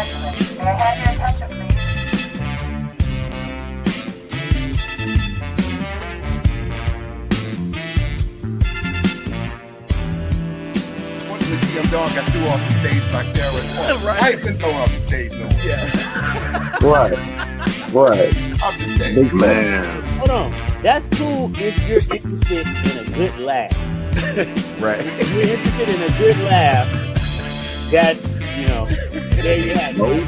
gentlemen, may I have your attention, please? Unfortunately, GM Dog got threw off the stage by Karen. Right. I ain't been thrown off the stage no more. Yeah. Right. I'm just saying. Big Man, Hold on. That's cool if you're interested in a good laugh. Right. If you're interested in a good laugh, that's, there you have it.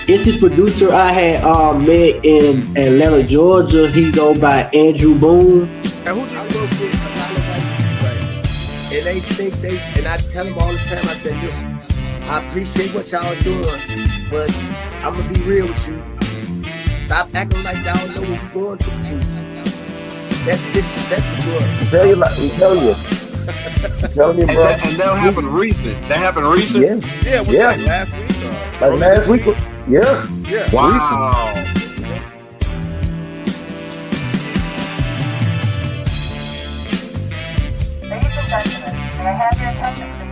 It's this producer I had met in Atlanta, Georgia. He go by Andrew Boone. And who I work with a lot of white people, right? And they think and I tell them all the time, I say, listen, I appreciate what y'all doing, but I'm gonna be real with you. Stop acting like y'all know what we're going through. That's disrespectful to us. Tell you like we tell you. Tell me, bro. and that happened recent. That happened recent. Yeah. Yeah, it was Yeah. like last week. Like last week. Yeah. Yeah. Wow. Ladies and gentlemen, may I have your attention, please?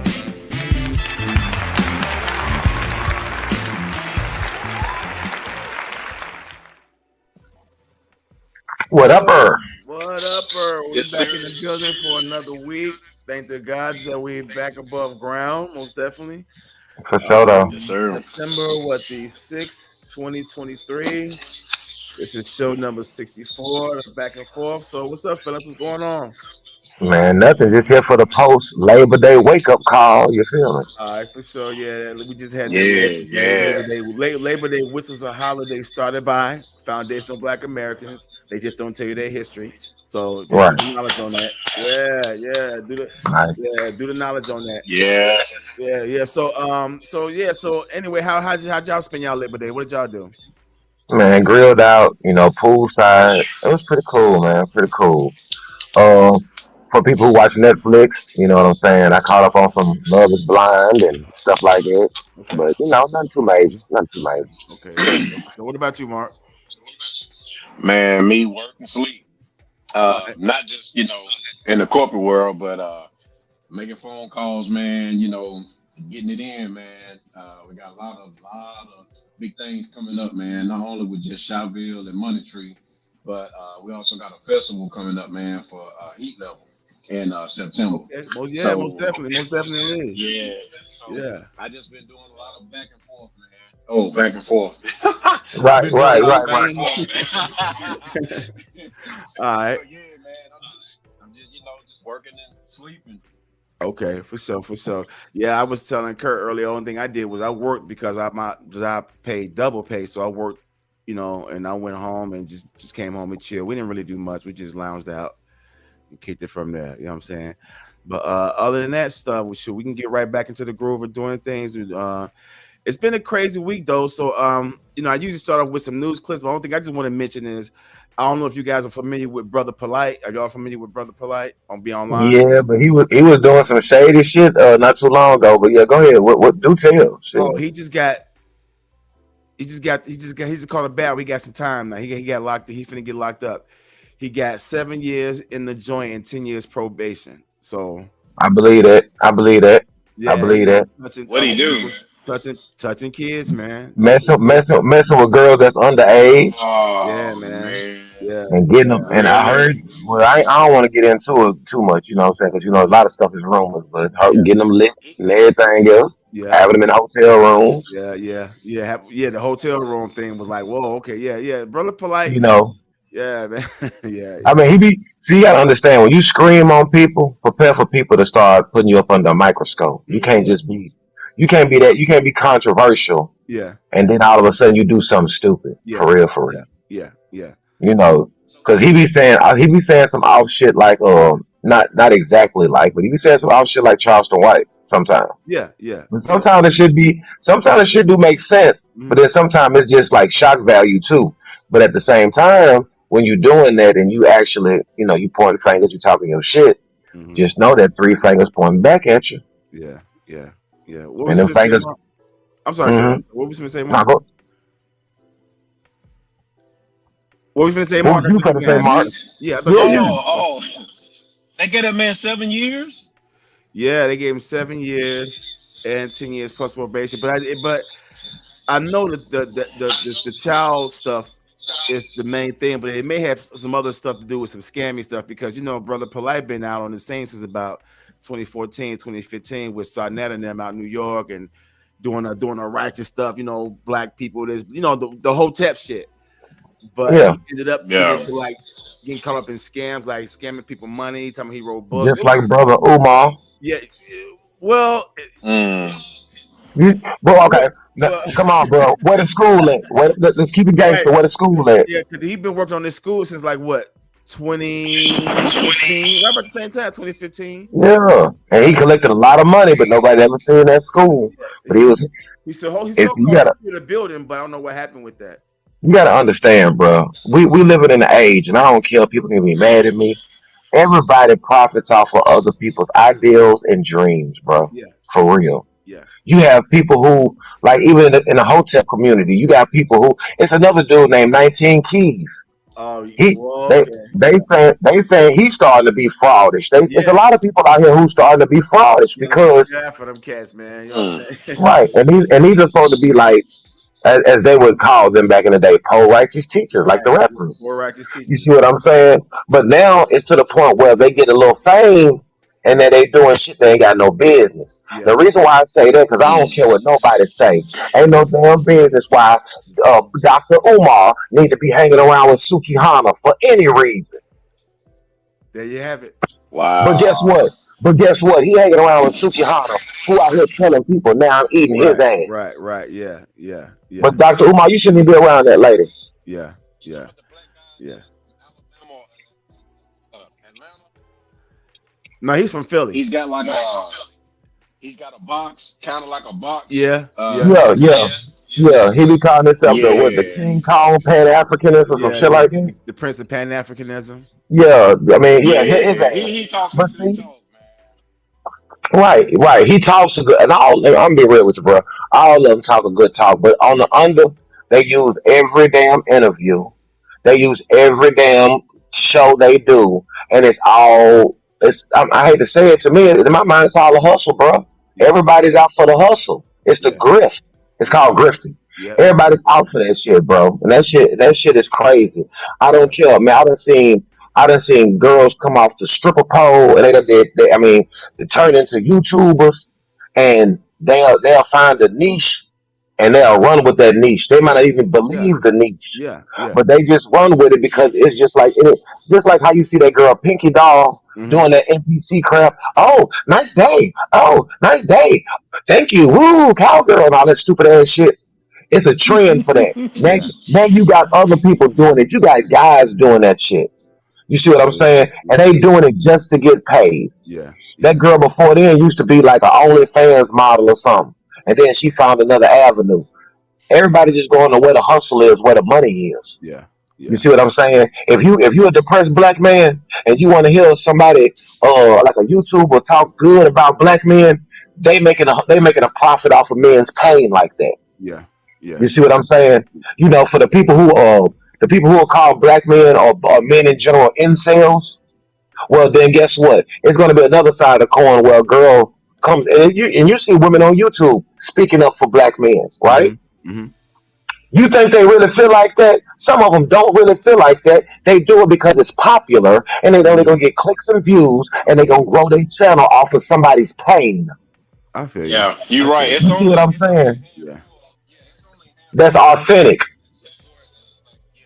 What upper? What up, We're Yes, back sir. in the building for another week. Thank the gods that we're back above ground, most definitely. For sure though. Yes, sir. September, the 6th, 2023. This is show number 64, back and forth. So what's up, fellas? What's going on? Man, nothing. Just here for the post Labor Day wake up call. You feel me? All right, for sure. Yeah, we just had Yeah. Labor Day, which is a holiday started by foundational Black Americans. They just don't tell you their history. So just Right. do the knowledge on that. Yeah. Nice. Do the knowledge on that. Yeah. Yeah. So anyway, how'd y'all spend y'all Labor Day? What did y'all do? Man, grilled out, poolside. It was pretty cool, man. Pretty cool. For people who watch Netflix, you know what I'm saying? I caught up on some Love is Blind and stuff like that. Okay. But, nothing too major. Nothing too major. Okay. So what about you, Mark? Man, me work and sleep. Not just, in the corporate world, but making phone calls, man, getting it in, man. We got a lot of big things coming up, man. Not only with just Shotville and Money Tree, but we also got a festival coming up, man, for Heat Level in September. Most definitely. Yeah. So Yeah. I just been doing a lot of back and forth, man. Oh, back and forth. Right. All right. So, yeah, man. I'm just just working and sleeping. Okay, for sure. Yeah, I was telling Kurt earlier. The only thing I did was I worked because my job paid double pay, so I worked, and I went home and just came home and chilled. We didn't really do much. We just lounged out and kicked it from there. You know what I'm saying? But other than that stuff, we can get right back into the groove of doing things. It's been a crazy week though. So I usually start off with some news clips, but the only thing I just want to mention is I don't know if you guys are familiar with Brother Polite. Are y'all familiar with Brother Polite on Be Online? Yeah, but he was doing some shady shit not too long ago. But yeah, go ahead. What do tell? Shit. Oh, he just caught a bad. We got some time now. He got locked. He finna get locked up. He got 7 years in the joint and 10 years probation. So I believe that. yeah, I believe that. What'd he do? Touching kids, man. Messing with girls that's underage. Oh, Yeah, man. Yeah. And getting them. And I heard, well, I don't want to get into it too much, you know what I'm saying? Because, a lot of stuff is rumors, but getting them lit and everything else, having them in hotel rooms. Yeah. The hotel room thing was like, whoa, okay, yeah. Brother Polite. Yeah, man. yeah. I mean, you got to understand, when you scream on people, prepare for people to start putting you up under a microscope. You can't you can't be controversial. Yeah. And then all of a sudden you do something stupid. Yeah. For real. Yeah. Because he be saying some off shit like not exactly like, but he be saying some off shit like Charleston White sometimes. Yeah. And sometimes it shit do make sense, but then sometimes it's just like shock value too. But at the same time, when you're doing that and you actually, you point fingers, you talking your shit, just know that 3 fingers pointing back at you. Yeah. And them fingers. I'm sorry. What was you gonna say, Mark? What was you gonna say, Mark? What was you gonna say, Mark? They gave that man 7 years? Yeah, they gave him 7 years. and 10 years plus probation. But I know that the child stuff is the main thing, but it may have some other stuff to do with some scammy stuff because Brother Polite been out on the scene since about 2014, 2015 with Sarnett and them out in New York and doing a righteous stuff, black people, this, the whole tap shit. But Yeah, he ended up getting Yeah. into like getting caught up in scams, like scamming people money, telling me he wrote books. just like brother Umar. Yeah, well, Mm. Bro, well, okay. Now, well come on, bro. Where the school at? Let's keep it right. gangster. Where the school at? Yeah, because he been working on this school since like what 2015, right about the same time, 2015. Yeah, and he collected a lot of money, but nobody ever seen that school. But he He was. he he If so you called gotta, secured a building, but I don't know what happened with that. you gotta understand, bro. We living in an age, and I don't care. People can be mad at me. Everybody profits off of other people's ideals and dreams, bro. Yeah, For real. yeah, You have people who, like, even in the hotel community, you got people who. It's another dude named 19 Keys. oh He well, they okay, they saying he's starting to be fraudish. There's a yeah, lot of people out here who's starting to be fraudish you gotta watch because out for them cats, man. You know what Mm. I'm saying? right, and these are supposed to be like as they would call them back in the day, pro righteous teachers, like Right, the rap yeah, group. more righteous You teachers. see what I'm saying? But now it's to the point where they get a little fame and then they doing shit they ain't got no business. Yeah, The reason why I say that because I don't Mm. care what nobody say. Ain't no damn business why Dr. Umar need to be hanging around with Suki Hana for any reason. there you have it. But guess Wow. what? But guess what? He hanging around with Suki Hana, who out here telling people now I'm eating his Right, ass. right, right. Yeah, yeah, yeah, But Dr. Umar, you shouldn't be around that lady. yeah, yeah, yeah. Alabama, Atlanta. No, he's from Philly. He's got like he's got a box, kind of like a box. Yeah, yeah, Yeah, yeah, yeah. He be calling himself the Yeah. King Kong Pan Africanist or some yeah, shit yeah. like that. The Prince of Pan Africanism. Yeah, I mean, yeah, his Yeah. ass. He talks a But good see, talk, man. right, right. He talks a good, and I'm be real with you, bro. All of them talk a good talk, but on the under, they use every damn interview. They use every damn show they do, and it's all. I hate to say it, to me, in my mind, it's all a hustle, bro. Yeah, Everybody's out for the hustle. It's the yeah, grift. It's yeah, called grifting. yep, Everybody's out for that shit, bro. And that shit is crazy. I don't care, man. I done seen girls come off the stripper pole and I mean, they turn into YouTubers and they'll find a niche and they'll run with that niche. They might not even yeah, believe the niche, yeah, yeah. but they just run with it because it's just like how you see that girl Pinky Doll Hmm. doing that NPC crap. Oh, nice day. Oh, nice day. Thank you. Woo, cowgirl and all that stupid ass shit. It's a trend for that. Now, Yeah, now you got other people doing it. You got guys doing that shit. You see what I'm yeah, saying? And yeah, they doing it just to get paid. yeah, That yeah, girl before then used to be like an OnlyFans model or something. And then she found another avenue. Everybody just going to where the hustle is, where the money is. yeah, You yeah, see what I'm saying? If you a depressed black man and you want to hear somebody like a YouTuber talk good about black men, they making a profit off of men's pain like that. yeah, yeah, You see what I'm saying? For the people who are called black men or men in general incels, well then guess what? It's gonna be another side of the coin where a girl comes and you see women on YouTube speaking up for black men, hmm right? hmm You think they really feel like that? Some of them don't really feel like that. They do it because it's popular and they know they're hmm gonna get clicks and views and they're gonna grow their channel off of somebody's pain. I feel you. Yeah, I you're right. feel you. It's You see what only I'm it's only a saying? Yeah, handful of yeah, it's only a That's handful of authentic. people like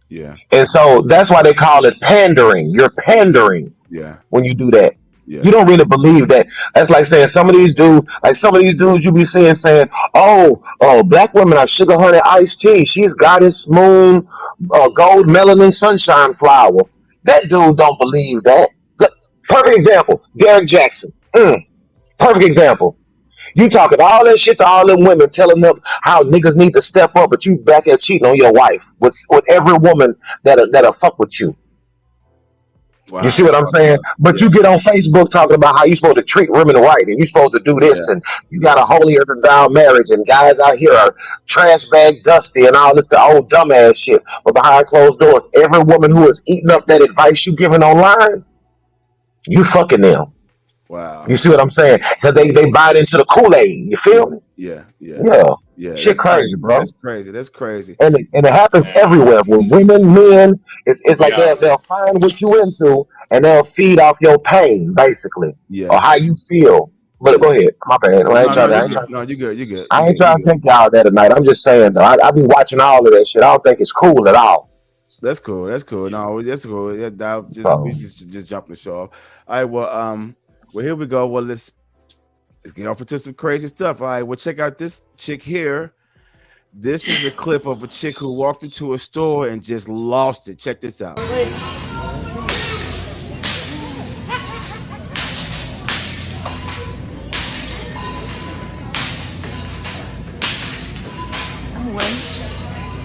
yeah. yeah, And so that's why they call it pandering. You're pandering yeah, when you do that. You yeah, don't really believe that. That's like saying some of these dudes you be seeing saying, oh, black women are sugar honey iced tea. She's goddess moon, gold melanin sunshine flower. That dude don't believe that. Look, perfect example, Derek Jackson. Perfect example. You talking all that shit to all them women, telling them how niggas need to step up, but you back there cheating on your wife with every woman that'll fuck with you. You see wow, what I'm saying? But yeah, you get on Facebook talking about how you supposed to treat women right and you supposed to do this yeah, and you got a holier than thou marriage and guys out here are trash bag dusty and all this the old dumbass shit. But behind closed doors, every woman who is eating up that advice you giving online, you fucking them. Wow. You see what I'm saying? Because they bite into the Kool-Aid. You feel me? Yeah, yeah, Yeah. yeah. Shit That's crazy, crazy. bro. That's crazy. That's crazy. And it happens Man, everywhere. With women, men, it's like yeah, they'll find what you into and they'll feed off your pain, basically, or Yeah, how you feel. But yeah. go ahead. My bad. No, no, I you ain't good. trying No, you good. You good. You I ain't good. You trying to good. take y'all there tonight. I'm just saying though, I be watching all of that shit. I don't think it's cool at all. That's cool. That's cool. yeah. No, that's cool. Yeah, that just we So just jumping the show off. All right. Well, here we go. Well, let's get off into some crazy stuff. All right. Well, check out this chick here. This is a clip of a chick who walked into a store and just lost it. Check this out.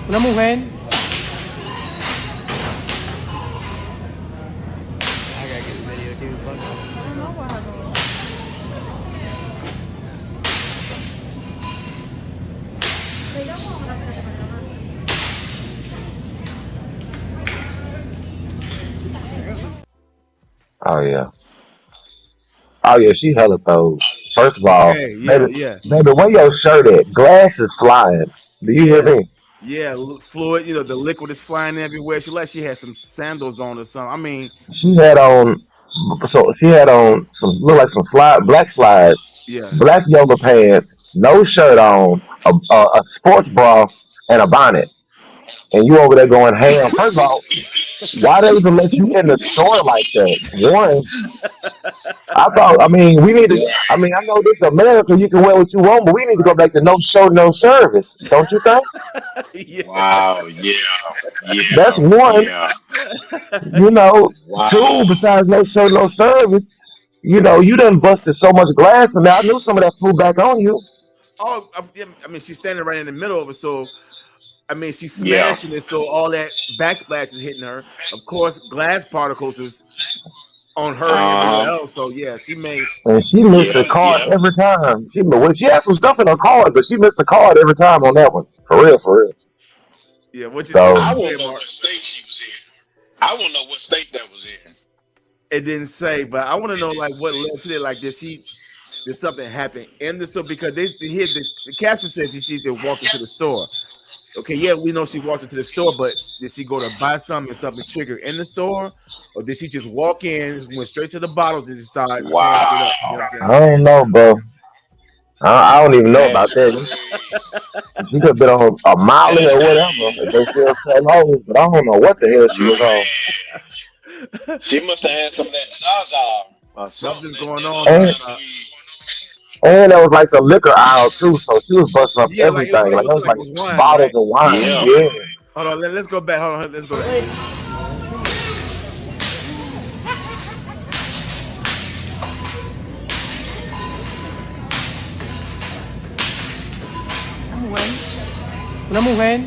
Una mujer. I gotta get the video, dude. Fuck off. oh yeah. Oh yeah, she hella throws. First of all, Okay. Yeah. Yeah. baby, where your shirt at? Glass is flying. Do you hear Yeah. me? Yeah. Fluid. You know, the liquid is flying everywhere. She had some sandals on or something. I mean, She had on she had on some look like some black slides, yeah. black yoga pants, no shirt on, a sports bra, and a bonnet. And you over there going ham. First of all, why they even let you in the store like that? One, I thought. I mean, we need to. I mean, I know this is America. You can wear what you want, but we need to go Right. back to no show, no service. Don't you think? Yeah. Wow, yeah, That's yeah, one. yeah. You know, two. Wow. Besides no show, no service. You know, you done busted so much glass, and I knew some of that flew back on you. Oh, I mean, she's standing right in the middle of it, so I mean, she's Yeah. smashing it, so all that backsplash is hitting her. Of course, glass particles is on her and everywhere Uh huh. else. So yeah, she made. And she missed the Yeah, card yeah. every time. She had some stuff in her card, but she missed the card every time on that one. For real, for real. Yeah, what you say? So I Go want ahead, to know Mark. what state she was in. I want to know what state that was in. It didn't say, but I want to know like what led to it. Like, did something happen in the store? Because here the caption says she just walked into the store. Okay, yeah, we know she walked into the store, but did she go to buy something and something triggered in the store, or did she just walk in, went straight to the bottles and decide to tear it up? You know what I'm Wow, saying? I don't know, bro. I don't even know about that's that. crazy. She could have been on a Molly That's or whatever. If they crazy. still sell hoes, but I don't know what the hell she was on. Man, she must have had some of that Zaza or something. Something's That going that on. And weed. and it was like the liquor aisle too, so she was busting up Yeah, like it everything. Like it looked was like like it was wine, bottles right? of wine. Yeah. Yeah. Hold on, let's go back. Hold on, let's go back. Una mujer.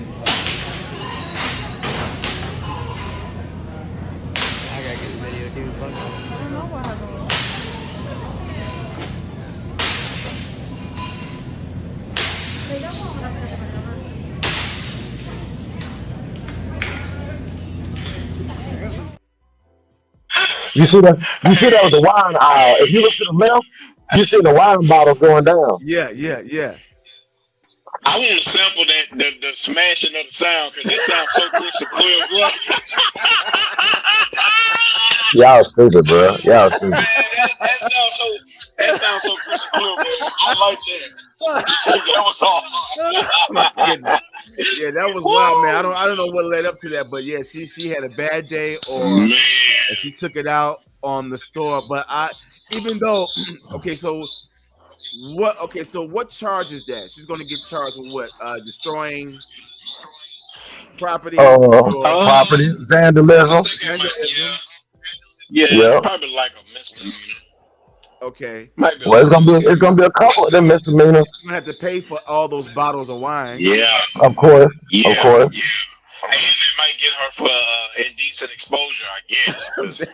I gotta get the video, dude. Fuck off. You see that? You see that was the wine aisle. If you look to the left, you see the wine bottles going down. Yeah, yeah, yeah. I want to sample the smashing of the sound because it sounds so crystal clear, bro. Y'all stupid, bro. Y'all Man, stupid. that sounds so crystal clear, man. I like that. That was My hard. goodness. Yeah, that was wild, man. I don't know what led up to that, but yeah, she had a bad day Man, and she took it out on the store. But even though okay, so what charge is that? She's gonna get charged with what? Destroying property or Property I vandalism. think it might, vandalism. yeah, it's Yep. probably like a misdemeanor. Okay. Might be Well, like a it's gonna misdemeanor. be a couple of them misdemeanors, She's gonna have to pay for all those bottles of wine. Yeah, of course, of yeah, course. yeah. And it might get her for indecent exposure, I guess. 'Cause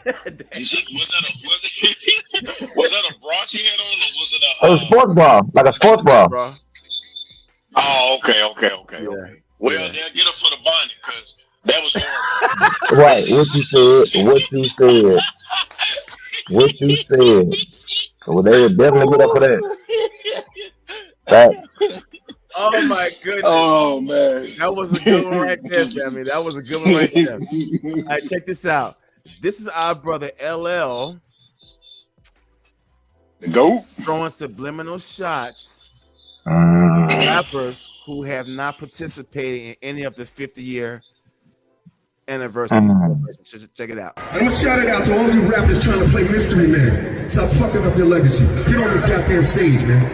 was that a bra she had on, or was it A sports bra, like a sports bra. Bro. Oh, okay. Yeah. Well, Yeah. they'll get her for the bonnet because that was horrible. Right? What you said? What you said? What you said? So they would definitely get up for that. Facts. Oh my goodness. Oh man. That was a good one right there, family. That was a good one right there. All right, check this out. This is our brother LL The GOAT. throwing subliminal shots Mm. rappers who have not participated in any of the 50-year anniversary Mm. celebrations. Check it out. I'm gonna shout it out to all you rappers trying to play mystery man. Stop fucking up your legacy. Get on this goddamn stage, man.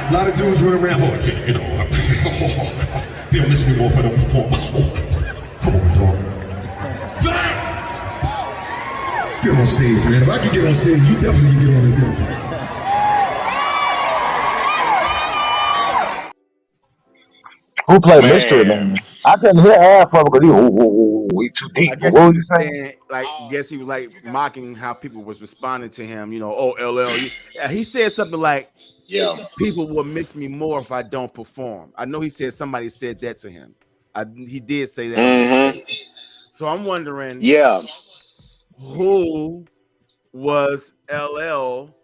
A lot of dudes run around, you know, they don't listen to me more if I don't perform. Come on, dog. Let's get on stage, man. If I can get on stage, you definitely can get on this thing. Who played Man. Mystery Man? I couldn't hear half of it because he too deep. I guess What he was you was saying? saying, like, guess he was like mocking how people was responding to him. You know, oh LL. He said something like, Yeah. "People will miss me more if I don't perform." I know he said somebody said that to him. He did say that. Mm-hmm. So I'm wondering, Yeah. who was LL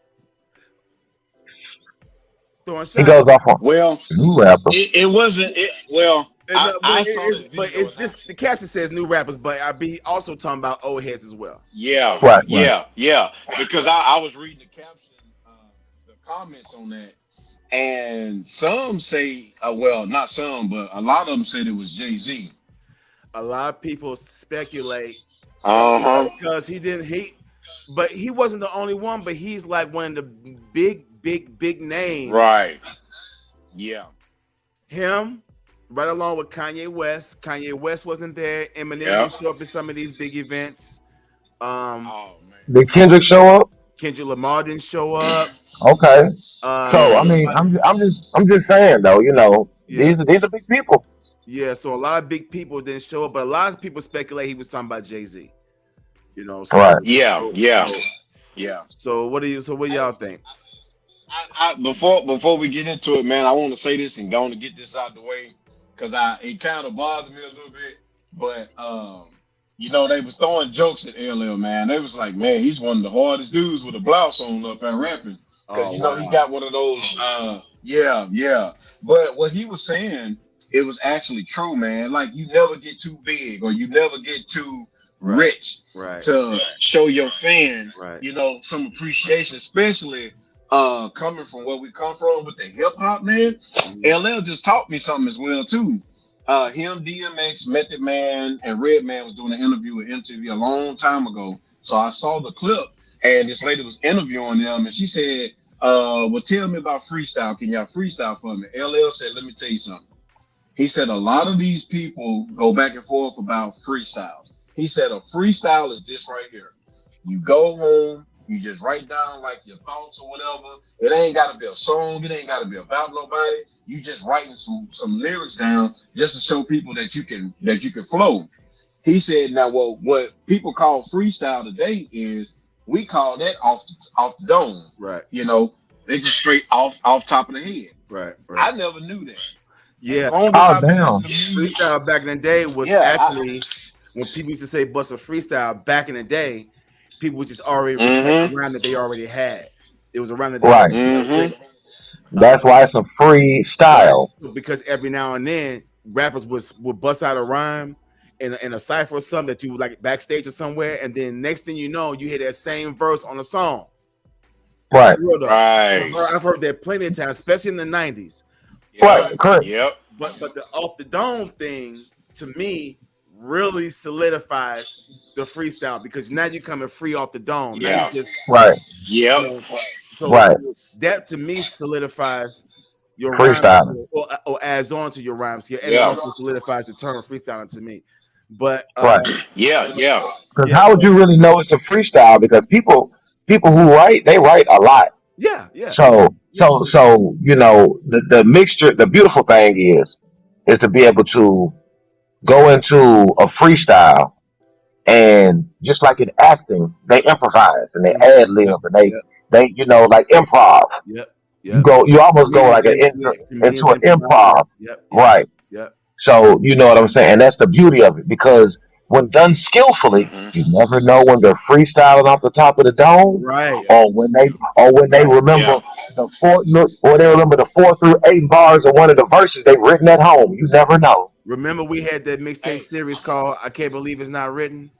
throwing He shots? goes off on Well, new rapper. it wasn't it. Well, I saw the video. But it's this. The caption says new rappers, but I be also talking about old heads as well. Yeah, Right. yeah. Because I was reading the caption, the comments on that, and some say, well, not some, but a lot of them said it was Jay-Z. A lot of people speculate Uh-huh. but he wasn't the only one. But he's like one of the big names. Right. Yeah. Him, right along with Kanye West. Kanye West wasn't there. Eminem Yeah. didn't show up at some of these big events. Oh man. Did Kendrick show up? Kendrick Lamar didn't show up. Okay. Uh, So I mean, I'm just saying though, you know, Yeah. these are big people. Yeah, so a lot of big people didn't show up, but a lot of people speculate he was talking about Jay-Z. You know, so, Right. Yeah. So what do y'all think? Before we get into it, man, I want to say this and go on to get this out the way because it kind of bothered me a little bit. But you know, they was throwing jokes at LL, man. They was like, man, he's one of the hardest dudes with a blouse on up there rapping because you know he got one of those. Yeah. But what he was saying, it was actually true, man. Like you never get too big or you never get too rich Right. to show your fans, Right. you know, some appreciation, especially coming from where we come from with the hip hop, man. LL just taught me something as well too. Him, DMX, Method Man, and Redman was doing an interview with MTV a long time ago. So I saw the clip, and this lady was interviewing them, and she said, "Well, tell me about freestyle. Can y'all freestyle for me?" LL said, "Let me tell you something." He said a lot of these people go back and forth about freestyles. He said a freestyle is this right here. You go home, you just write down like your thoughts or whatever. It ain't gotta be a song, it ain't gotta be about nobody. You just writing some lyrics down just to show people that you can flow. He said, now what people call freestyle today is we call that off the dome. Right. You know, they just straight off top of the head. Right. I never knew that. Yeah. Oh, damn. Freestyle back in the day was actually when people used to say bust a freestyle back in the day, people would just already respect the rhyme that they already had. It was a rhyme that they Right. already had. That's why it's a freestyle. Because every now and then rappers would bust out a rhyme in a cipher or something that you would like backstage or somewhere, and then next thing you know, you hear that same verse on a song. Right. Right. I've heard that plenty of times, especially in the 90s. Right. Correct. Yep. But the off the dome thing to me really solidifies the freestyle because now you're coming free off the dome. Now Yeah. you just Right. Yep. you know, so Right. that to me solidifies your Freestyle. rhyme or adds on to your rhymes here, and Yeah. it also solidifies the term freestyling to me. But Right. Yeah. Because how would you really know it's a freestyle? Because people who write, they write a lot. yeah. So you know the mixture. The beautiful thing is to be able to go into a freestyle and just like in acting, they improvise and they ad lib and they you know like improv. Yep. You almost go like into an improv, right? Yep. So you know what I'm saying, and that's the beauty of it because when done skillfully, Mm-hmm. you never know when they're freestyling off the top of the dome, Right. Yeah. or when they Yeah. remember the 4 through 8 bars of one of the verses they've written at home. You never know. Remember we had that mixtape Hey. series called "I Can't Believe It's Not Written"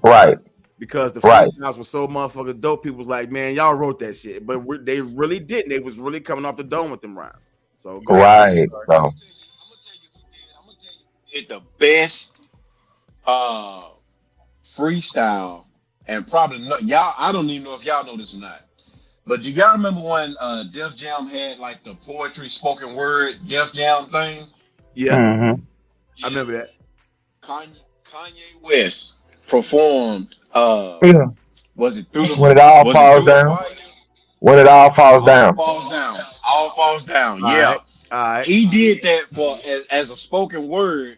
Right, because the right, freestyles were so motherfucking dope. People was like, "Man, y'all wrote that shit," but they really didn't. They was really coming off the dome with them rhymes. So go ahead. right. I'm So gonna tell you who did. I'm gonna tell you who did the best freestyle, and probably not, y'all. I don't even know if y'all know this or not. But do y'all remember when Def Jam had like the poetry spoken word Def Jam thing? Yeah, mhm. I remember that. Kanye West performed Yeah. was it through When it all falls the down, fire? when it all falls All down. falls down. All falls down. All Yeah. right, all right. He did that for as a spoken word,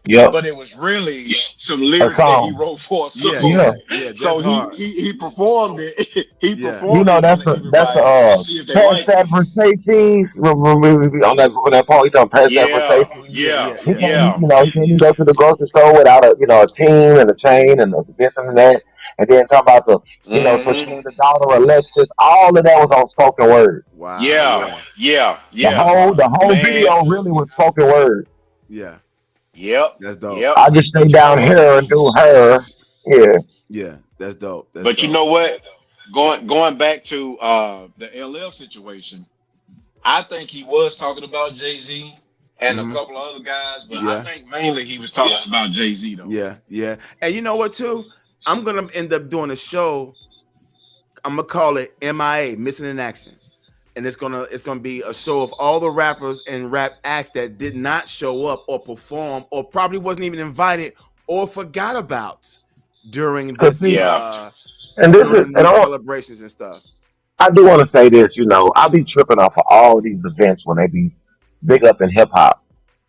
Yep, but it was really some a lyrics that he song. wrote for a Yeah, song. Yeah. yeah. So That's hard. he performed it. He Yeah, You performed it know in front of that's everybody and see if they past liked that it. Versace. On that part, he's on past that Yeah, Versace. yeah, yeah, yeah, He yeah. can't, yeah, he can't even go to the grocery store without a team and a chain and this and that. And then talk about so she hmm named the daughter Alexis. All of that was on spoken word. Wow. yeah, Yeah, yeah, The yeah. that's whole hard. the whole Man, video really was spoken word. Yeah, yep, that's dope. yep. I just stay But you know down what? here and do her. Yeah, Yeah, that's dope. That's But you dope. know what? Going back to the LL situation, I think he was talking about Jay-Z and a Hmm. couple of other guys, but I Yeah, think mainly he was talking about Jay-Z though. yeah, yeah. And you know what too? I'm gonna end up doing a show. I'm gonna call it MIA, Missing in Action. And it's gonna be a show of all the rappers and rap acts that did not show up or perform or probably wasn't even invited or forgot about during cause this see, Yeah. and this is during and these celebrations and stuff. I do want to say this. I be tripping off of all these events when they be big up in hip hop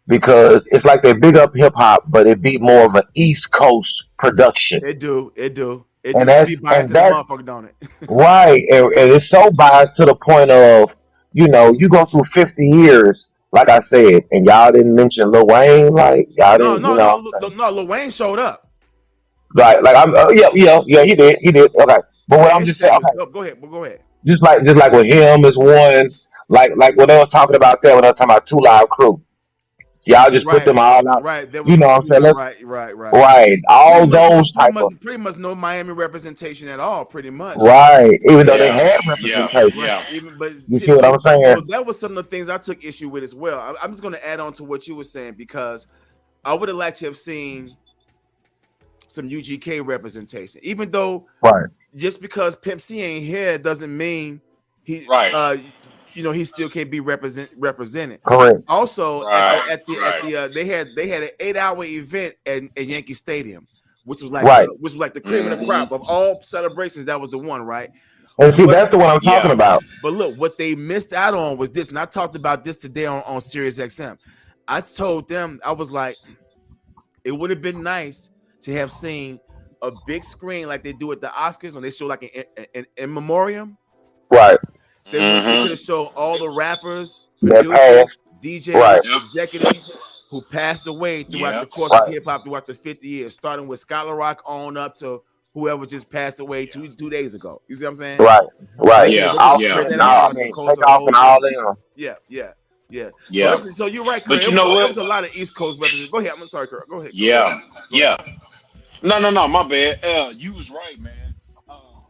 because it's like they big up hip hop, but it be more of an East Coast production, It do, it do, it and do. It be biased in the that's motherfucker, don't it? right, and it's so biased to the point of you go through 50 years, like I said, and y'all didn't mention Lil Wayne, like y'all No, didn't, no, no, no. Lil Wayne showed up. like I'm, yeah, he did, okay, but what Yeah, I'm his just saying, shit was okay, dope. Go ahead, but go ahead. just like with him is one, like when they was talking about that when they was talking about Two Live Crew. Y'all just put Right, them all out. right. There You was know what I'm saying? yeah, Let's right, right, right. right. Pretty All much no, those type of pretty much no Miami representation at all. Pretty much. right. Even though they Yeah. had Yeah. representation. Right. Yeah. Even but You see, see what I'm saying? so that was some of the things I took issue with as well. I'm just going to add on to what you were saying because I would have liked to have seen some UGK representation, even though Right. just because Pimp C ain't here doesn't mean he, Right. he still can't be represented. Correct. Also, Right. at the they had an 8-hour event at Yankee Stadium, which was like Right. the cream of the crop hmm of all celebrations. That was the one, right? And see, But that's the one I'm talking Yeah. about. but look, what they missed out on was this, and I talked about this today on Sirius XM. I told them, I was like, it would have been nice to have seen a big screen like they do at the Oscars when they show like an in memoriam. Right. They could hmm have shown all the rappers, That producers, passed. DJs, Right. Yep. executives who passed away throughout the Yep. course of Right. hip hop throughout the 50 years, starting with Scholar Rock on up to whoever just passed away Yeah. 2 days ago. You see what I'm saying? Right. Right. They Yeah. could have Yeah. spread Offset. that No, out Yeah. I throughout the mean course take of the off whole and thing. all them. Yeah, yeah, yeah. Yeah. So you're right, Kurt. But you know It what? was a lot of East Coast representation. Go ahead. I'm sorry, Kurt. Go ahead. Yeah. Go ahead. Yeah. No, my bad. You was right, man.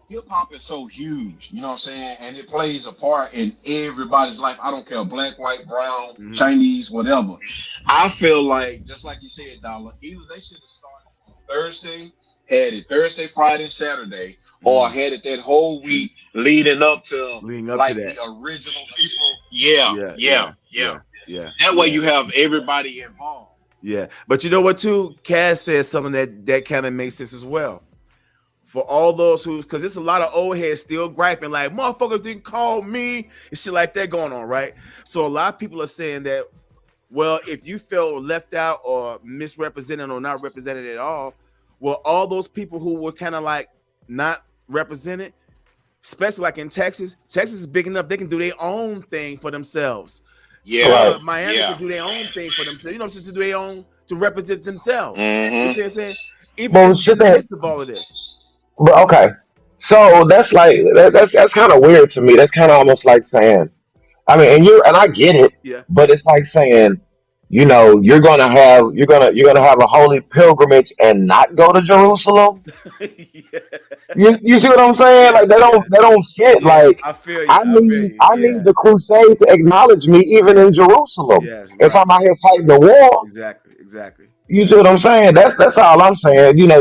Hip hop is so huge, you know what I'm saying? And it plays a part in everybody's life. I don't care, black, white, brown, Mhm. Chinese, whatever. I feel like, just like you said, Dollar, either they should have started on Thursday, had it Thursday, Friday, Saturday, or had it that whole week leading up to Leading up to like that. the original people. Yeah, Yeah, yeah, yeah, yeah. yeah. That way yeah. you have everybody involved. Yeah, but you know what? Too, Cass says something that kind of makes sense as well. For all those who, because there's a lot of old heads still griping, like motherfuckers didn't call me and shit like that going on, right? So a lot of people are saying that, well, if you felt left out or misrepresented or not represented at all, well, all those people who were kind of like not represented, especially like in Texas is big enough they can do their own thing for themselves. Yeah, So Miami yeah. can do their own thing for themselves, to do their own, to represent themselves. You Mm-hmm. see what I'm saying? even Well, shit in the that. midst of all of this. But okay, so that's like that's kind of weird to me. That's kind of almost like saying, I mean, and I get it, Yeah. but it's like saying, you're gonna have a holy pilgrimage and not go to Jerusalem. Yeah. You see what I'm saying? Yeah. Like Yeah. they don't fit. Yeah. Like I feel I you. I feel need you. I need Yeah. the crusade to acknowledge me even Yeah. in Jerusalem. Yes. If Right. I'm out here fighting the war, Exactly. Exactly. you see what I'm saying? That's all I'm saying. Yeah.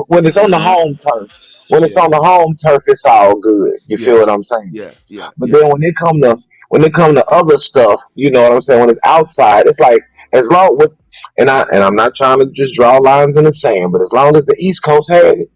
When it's on the Mm-hmm. home turf, when it's Yeah. on the home turf, it's all good. You Yeah. feel what I'm saying? Yeah. Yeah. But Yeah. then when it come to other stuff, you know what I'm saying? When it's outside, it's like as long with and I'm not trying to just draw lines in the sand, but as long as the East Coast had it,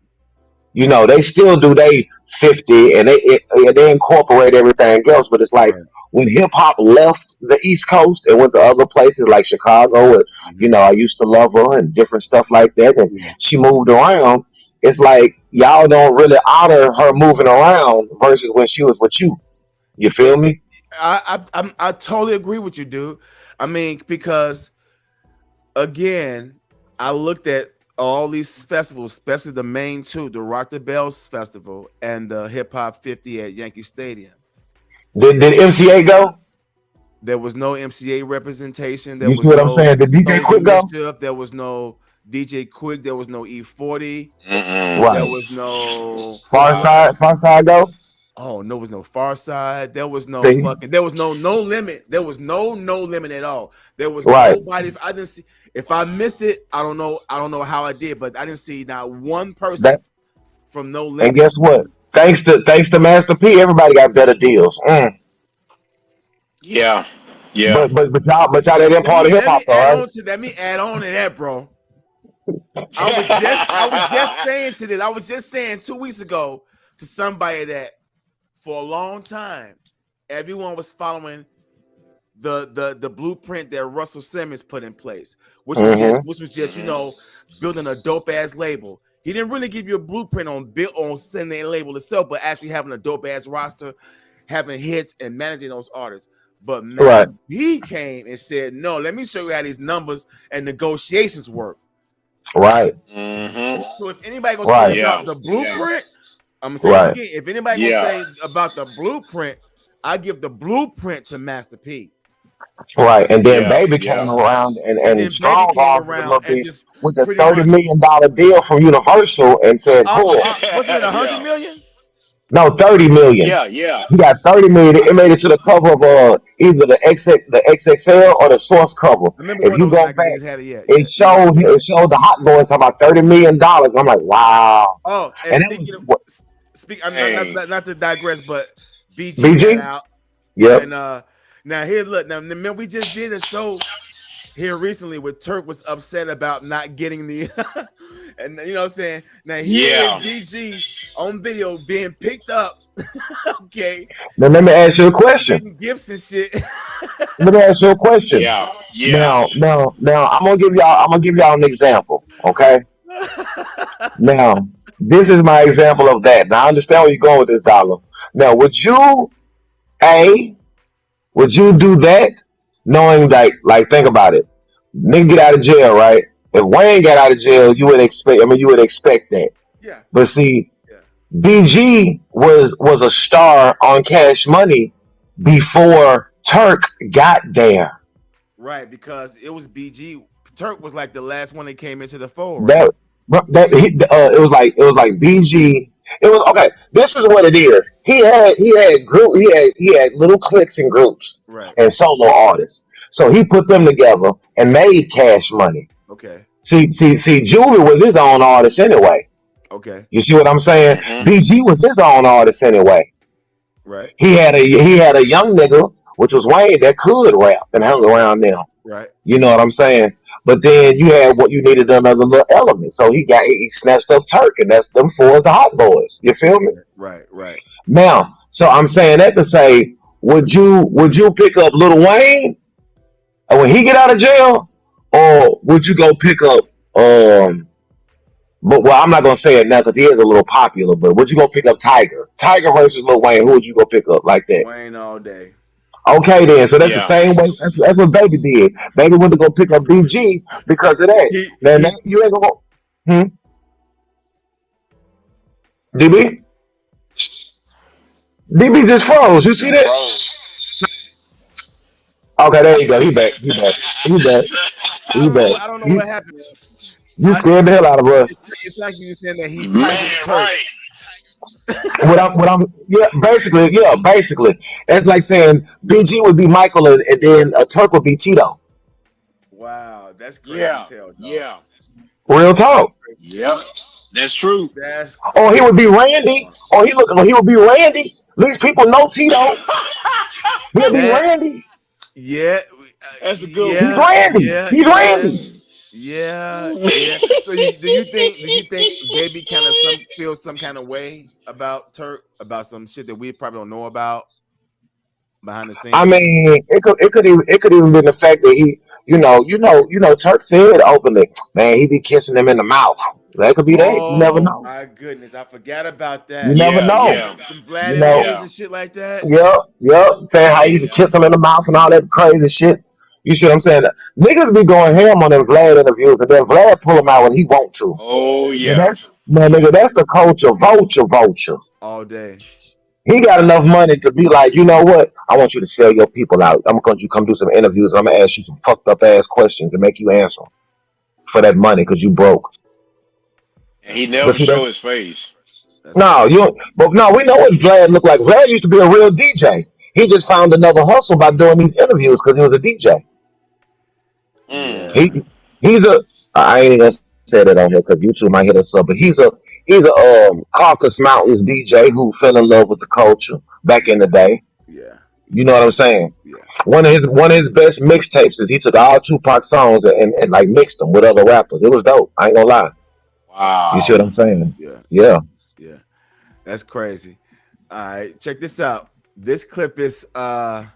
they still do they 50 and they incorporate everything else. But it's like Right. when hip hop left the East Coast and went to other places like Chicago, and Hmm. I used to love her and different stuff like that, and Yeah. she moved around. It's like y'all don't really honor her moving around versus when she was with you. You Yeah. feel me? I totally agree with you, dude. I mean, because again, I looked at all these festivals, especially the main two, the Rock the Bells Festival and the Hip Hop 50 at Yankee Stadium. Did MCA go? There was no MCA representation. There You see was what I'm no saying? Did DJ Chosen Quick go? Mischief. There was no DJ Quick. There was no E40. Mm-mm. There Right. was no what's Far the Nah. side, far side go. oh no, was no Far Side. There was no See, fucking. There was no limit. There was no limit at all. There was right. nobody. I didn't see. If I missed it, I don't know. I don't know how I did, but I didn't see not one person That from No and Limit. guess what? Thanks to Master P, everybody got better deals. Yeah. Yeah. But y'all that ain't Let part me of hip let hop, me all add right? on to that. Let me add on to that, bro. I was just saying to this. I was just saying 2 weeks ago to somebody that for a long time everyone was following the blueprint that Russell Simmons put in place, which was just Mm-hmm. Mm-hmm. building a dope ass label. He didn't really give you a blueprint on sending a label itself, but actually having a dope ass roster, having hits and managing those artists. But Right, Master P came and said, "No, let me show you how these numbers and negotiations work." right, Mm-hmm. So if anybody gonna speak right, Yeah. about the Yeah. blueprint, I'm gonna say this right, again. If anybody gonna Yeah. say about the blueprint, I give the blueprint to Master P. right. And then Yeah. Baby came Yeah. around and, And and then Baby strong came armed it a around little and bit just with the pretty $30 much million deal from Universal and said, cool. wasn't it 100 Yeah. million? No, 30 million. Yeah. Yeah. He got 30 million. I, It made it to the cover of either the XXL or the source cover. I remember If one of you those go back, magazines had it. Yeah, it yeah, you're right. showed the Hot Boys talking about $30 million. I'm like, wow. Oh, and And that speaking was of what, I'm not, dang. not to digress, but BG got BG? out, Yep. and now here look now. Remember we just did a show here recently where Turk was upset about not getting the and you know what I'm saying. Now here is Yeah. BG on video being picked up, okay, Now let me ask you a question. getting gifts and shit. Let me ask you a question. Yeah. Yeah. Now I'm gonna give y'all an example. Okay. Now, this is my example of that. Now I understand where you're going with this dollar. Now, A, would you do that knowing like think about it. Nigga get out of jail, right? If Wayne got out of jail, you would expect that. Yeah, But see, yeah, BG was a star on Cash Money before Turk got there. right, because it was BG. Turk was like the last one that came into the fold, right? That it was like BG. It was okay. This is what it is. He had little cliques and groups Right. and solo artists. So he put them together and made Cash Money. Okay. See, Juvie was his own artist anyway. Okay. You see what I'm saying? Mm-hmm. BG was his own artist anyway. Right. He had a young nigga, which was Wayne, that could rap and hung around them. Right. You know what I'm saying? But then you had what you needed another little element. So he snatched up Turk, and that's them four the hot boys. You feel me? Right. Right. Now, so I'm saying that to say, would you pick up Lil Wayne when he get out of jail, or would you go pick up But well, I'm not gonna say it now because he is a little popular. But would you go pick up Tiger? Tiger versus Lil Wayne. Who would you go pick up like that? Wayne all day. Okay, then. So that's the Yeah. same way. That's what Baby did. Baby went to go pick up BG because of that. He Now he you ain't gonna. Hmm? DB? DB just froze. You see that? Okay, there you go. He back. He back. He back. He back. I don't know You, what happened. you scared the hell out of us. It's like you saying that he Man, titled Turk. right. Basically. That's like saying BG would be Michael and then Turk would be Tito. Wow, that's crazy Yeah. as hell, dog. Yeah. Real That's talk. crazy. Yep. That's true. That's Or he would be crazy. Randy. Or he would be Randy. At least people know Tito. He'll be That Randy. yeah, That's a good He's one. Randy. yeah, He's yeah, Randy. yeah. So do you think Baby kind of feels some kind of way about Turk, about some shit that we probably don't know about behind the I scenes? mean, it could even been the fact that he, Turk said openly, man, he be kissing them in the mouth. That could be that. You never Oh know. my goodness, I forgot about You that. never Yeah, know. yeah, Them Vlad You know. interviews yeah, and shit like that. Yep. Saying how he used to yeah. kiss him in the mouth and all that crazy shit. You see what I'm saying? Niggas be going ham on them Vlad interviews, and then Vlad pull him out when he want to. Oh And yeah. that's man, Yeah. nigga, that's the culture. Vulture. All day. He got enough money to be like, you know what? I want you to sell your people out. I'm going to come do some interviews. And I'm gonna ask you some fucked up ass questions and make you answer 'em for that money because you broke. And he That's never But see crazy. that? show his face. That's No, crazy. you. But no, we know what Vlad looked like. Vlad used to be a real DJ. He just found another hustle by doing these interviews because he was a DJ. Mm. He Yeah. he's a. I ain't gonna say that on here because YouTube might hit us up. But he's a Caucasus Mountains DJ who fell in love with the culture back in the day. Yeah. You know what I'm saying? Yeah. One of his best mixtapes is he took all Tupac songs and like mixed them with other rappers. It was dope. I ain't gonna lie. You see Wow. what I'm saying? Yeah. Yeah. Yeah. That's crazy. All right, check this out. This clip is our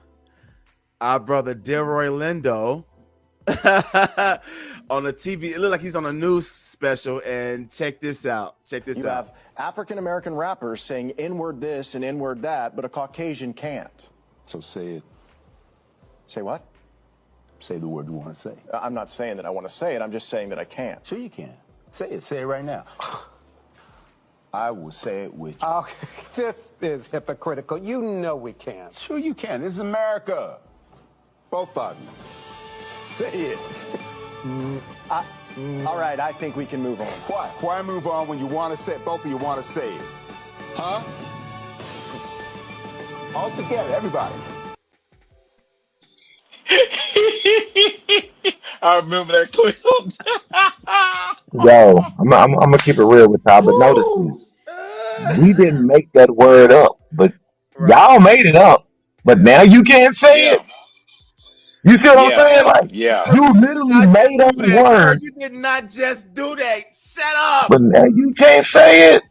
brother Delroy Lindo on the TV. It looked like he's on a news special. And check this out. Check this You out. have African American rappers saying N-word this and N-word that, but a Caucasian can't. So say it. Say what? Say the word you want to say. I'm not saying that I want to say it. I'm just saying that I can't. Sure you can. Say it. Say it right now. I will say it with you. Okay, this is hypocritical. You know we can't. Sure you can. This is America. Both of you. Say it. All right, I think we can move on. Why? Why move on when you want to say it? Both of you want to say it. Huh? All together, everybody. I remember that clip. Yo, I'm gonna keep it real with y'all, but notice this. We didn't make that word up, but Right. y'all made it up. But now you can't say Yeah. it. You see what I'm Yeah. saying? Like Yeah. you literally made up Do a that, Kurt. word, You did not just do that. Shut up. but now you can't say it.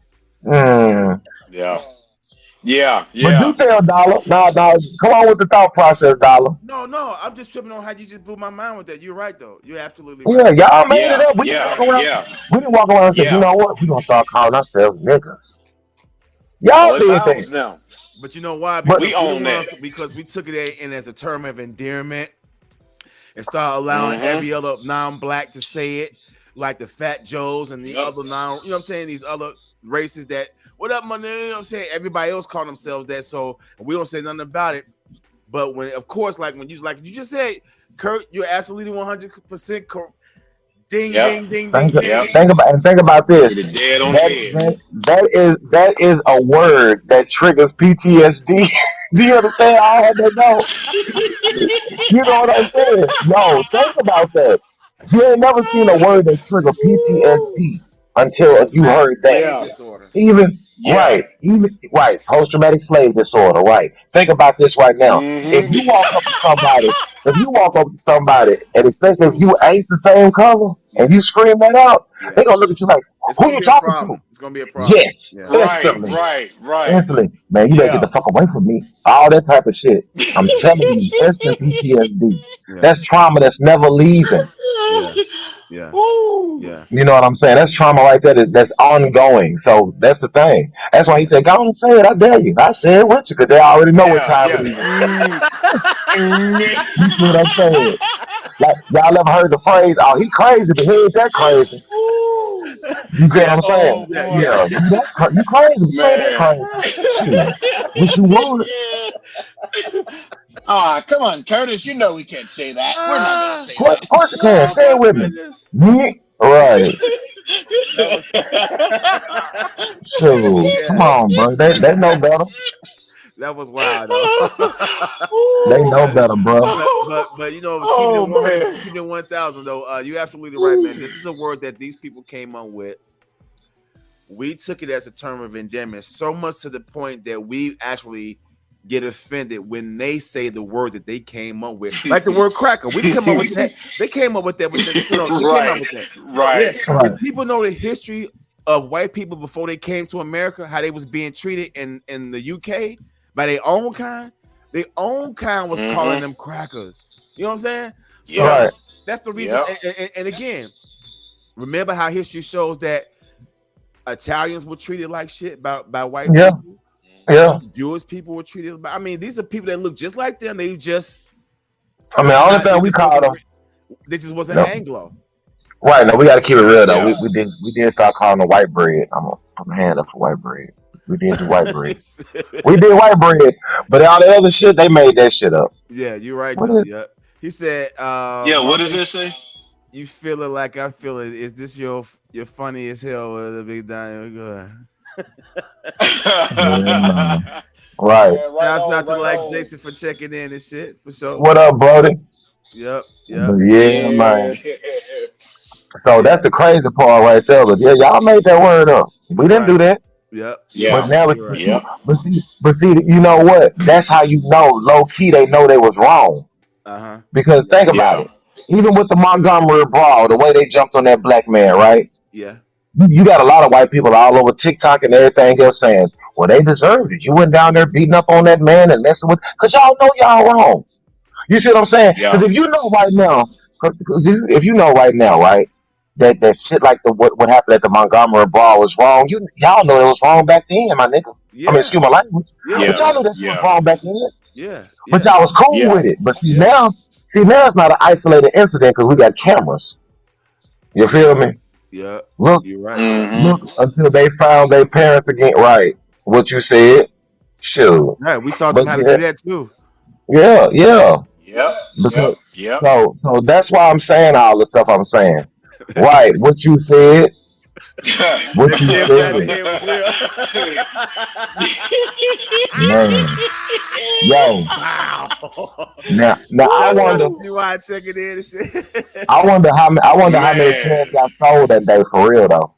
Mm. Yeah. Yeah. But Yeah. do tell Dollar. Nah, come on with the thought process, Dollar. No. I'm just tripping on how you just blew my mind with that. You're right, though. You're absolutely Yeah, right. y'all made it Yeah. up. We didn't Yeah. walk around. Yeah. We didn't walk around and say, you Yeah. know what? We gonna start calling ourselves niggas. Oh, Y'all it's did ours that. now. But you know why? But We own that. Because we took it in as a term of endearment and start allowing Mm-hmm. every other non-black to say it, like the Fat Joes and the Yep. other non, you know what I'm saying? These other races that, what up, my nigga? You know what I'm saying? Everybody else call themselves that, so we don't say nothing about it. But when, of course, like when you just said, Kurt, you're absolutely 100% correct. Ding, Yep. ding, ding, ding, Think, ding. Yep. think about this. Hit it dead on the head. That is a word that triggers PTSD. Do you understand how hard that goes? You know what I'm saying? Yo, think about that. You ain't never seen a word that trigger PTSD until you Traumatic heard that. slave Yeah. disorder. Even Yeah. right, post traumatic slave disorder, right. Think about this right now. If Mm-hmm. you walk up to somebody, and especially if you ain't the same color and you scream that out, Yeah. they gonna look at you like, It's who gonna you be a talking to? problem. It's gonna be a problem. Yes, Yeah. Right. instantly. Man, you better get the Yeah. fuck away from me. All that type of shit. I'm telling you, instant PTSD. Yeah. That's trauma that's never leaving. Yeah. Yeah. Woo. Yeah. You know what I'm saying? That's trauma right there. That's ongoing. So that's the thing. That's why he said, "Go on and say it. I dare you." I said it with you because they already know what Yeah. time Yeah. it is. You see what I'm saying? Like y'all ever heard the phrase, "Oh, he crazy, but he ain't that crazy." You get what Yeah, I'm saying? Oh yeah, boy, yeah. Yeah, you crazy. You saying that man. crazy. Shit. Wish you would. Ah, come on, Curtis. You know we can't say that. We're not gonna Ah, say Of course you can. oh Say it my with me. goodness. Yeah. Right. That was Shoot. Come yeah, on, bro. They know better. that was wild though. They know but, better, bro. but you know, keeping it Oh 100, man. keeping it 1,000 though. You're absolutely right, man. This is a word that these people came up with. We took it as a term of endearment, so much to the point that we actually get offended when they say the word that they came up with, like the word cracker. We didn't come up with that. They came up with that. We came up Right, with that. Yeah. right. Right. If people know the history of white people before they came to America, how they was being treated in the UK by their own kind was calling Mm-hmm. them crackers. You know what I'm saying? So Yep, Right. that's the reason. yep. And again, remember how history shows that Italians were treated like shit by white Yeah. people. Yeah. Jewish people were treated. I mean, these are people that look just like them. They just, I mean, only thing they we just call wasn't. them. They just wasn't No. Anglo. Right. No, we got to keep it real though. Yeah. We did start calling them white bread. I'm gonna put my hand up for white bread. We did do white bread. We did white bread, but all the other shit they made that shit up. Yeah, you're right What though. is? Yeah, he said, Yeah, what does "Mommy, it say? you feel it like I feel it. Is this your funny as hell with the big dime?" Go ahead. Yeah, man. Man, Right. right Shouts on, out to right like on. Jason for checking in and shit for sure. What up, Brody? Yep, But yep, yeah, Yeah. man. So yeah. that's the crazy part right there. But yeah, y'all made that word up. We didn't Right. do that. Yep, you're Yeah. But right. now, You're right. Yep. but see, you know what? That's how you know, low key, they know they was wrong. Uh-huh. Because Yep. think about Yeah. it. Even with the Montgomery Brawl, the way they jumped on that black man, right? Yeah. You got a lot of white people all over TikTok and everything else saying, well, they deserved it. You went down there beating up on that man and messing with, because y'all know y'all wrong. You see what I'm saying? Yeah. Because if you know right now, if you know right now, right, that shit like what happened at the Montgomery Brawl was wrong. Y'all know it was wrong back then, my nigga. I mean, Yeah. excuse my language, Yeah. but Yeah. y'all knew that shit was Yeah. wrong back then. Yeah. But Yeah. y'all was cool Yeah. with it. But Yeah. see now it's not an isolated incident because we got cameras. You feel me? Yeah. Look, You're right. Mm-hmm. look until they found their parents again. Right, what you said. Sure, Yeah. We taught them but how to yeah, do that too. yeah. Yep. Because Yep. Yep. so that's why I'm saying all the stuff I'm saying. Right, what you said, what That you Tim said, Johnson here was real. man. Yo, Wow. now I Shouts out wonder, to CY checking in and shit. I wonder how many Man. chairs got sold that day for real though.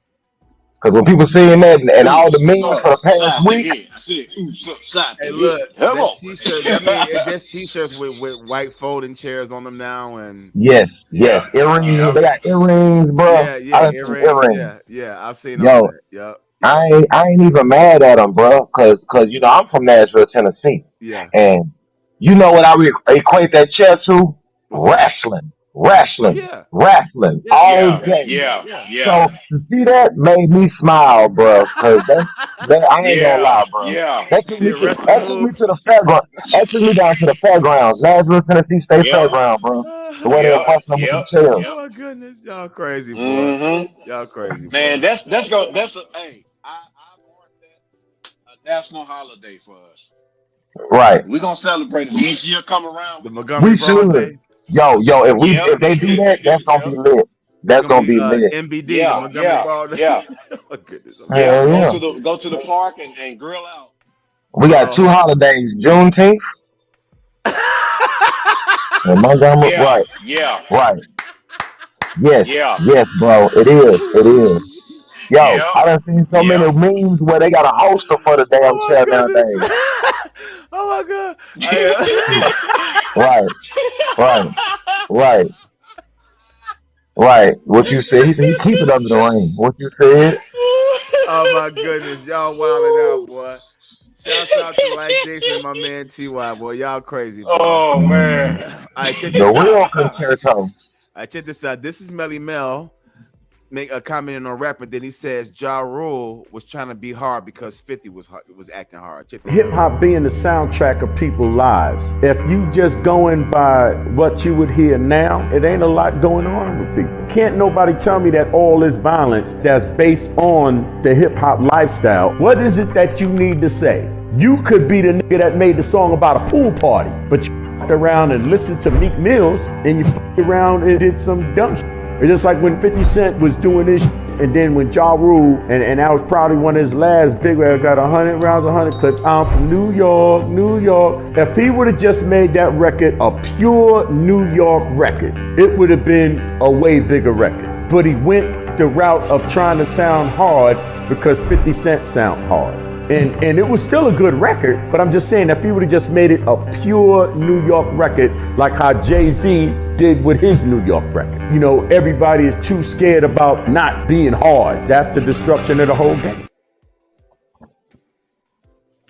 Because when people seeing that and all the Oops, memes for the past upside the week, head. I said, oops, upside Hey, the look, head. Come that on. T-shirt. I mean, there's T-shirts with white folding chairs on them now, and yes, Yeah. earrings. Yeah. They got earrings, bro. yeah, I yeah, done seen earrings. earrings. Yeah, yeah. I've seen all Yo, that. Yep, yep, I ain't even mad at them, bro, cause you know I'm from Nashville, Tennessee, yeah. and you know what I equate that chair to? What's that? Wrestling, Oh wrestling, yeah, wrestling yeah, all Yeah. yeah, day. Yeah. yeah. Yeah. So to see that made me smile, bro, cause that I ain't gonna Yeah. lie, bro. Yeah. See a wrestling That took me move. to the fairground. That took me down to the fairgrounds, Nashville, Tennessee State Yep. Fairground, bro. The way they were Yep. busting them with them Yep. chairs. Oh my goodness, y'all crazy boy. Mm-hmm. Y'all crazy boy. Man, that's a hey, I mark that a national holiday for us. Right. We're gonna celebrate it. Each year come around, The we're gonna Montgomery We Brawl celebrate should. Day. Yo, it. if they do that, that's gonna be Yep. lit. It's That's gonna gonna be be lit. MBD, the Yeah, Montgomery yeah, Brawl Day. yeah, Oh my goodness. Okay. yeah. Hell yeah. Go to the park and grill out. We got two holidays, Juneteenth and Montgomery. Yeah, Right, yeah, right. Yes, yeah, yes, bro. It is. It is. Yo, yep, I done seen so many yep. memes where they got a holster for the damn Oh my chair goodness. nowadays. Oh my god. Right, right, right, right. What you said? He said you keep it under the ring. What you said? Oh my goodness. Y'all wilding out, boy. Shouts out to like Jason and my man TY, boy. Y'all crazy, boy. Oh man. All right, check The this out. real concerto. All right, check this out. This is Melly Mel make a comment on rap, and then he says Ja Rule was trying to be hard because 50 was acting hard. Check this Hip out. hop being the soundtrack of people's lives. If you just going by what you would hear now, it ain't a lot going on with people. Can't nobody tell me that all this violence that's based on the hip hop lifestyle. What is it that you need to say? You could be the nigga that made the song about a pool party, but you f***ed around and listened to Meek Mills and you f***ed around and did some dumb shit. It's just like when 50 Cent was doing this shit, and then when Ja Rule, and that was probably one of his last big, where I got 100 rounds, 100 clips. I'm from New York, New York. If he would have just made that record a pure New York record, it would have been a way bigger record. But he went the route of trying to sound hard because 50 Cent sound hard. And it was still a good record, but I'm just saying if he would have just made it a pure New York record, like how Jay-Z did with his New York record. You know, everybody is too scared about not being hard. That's the destruction of the whole game.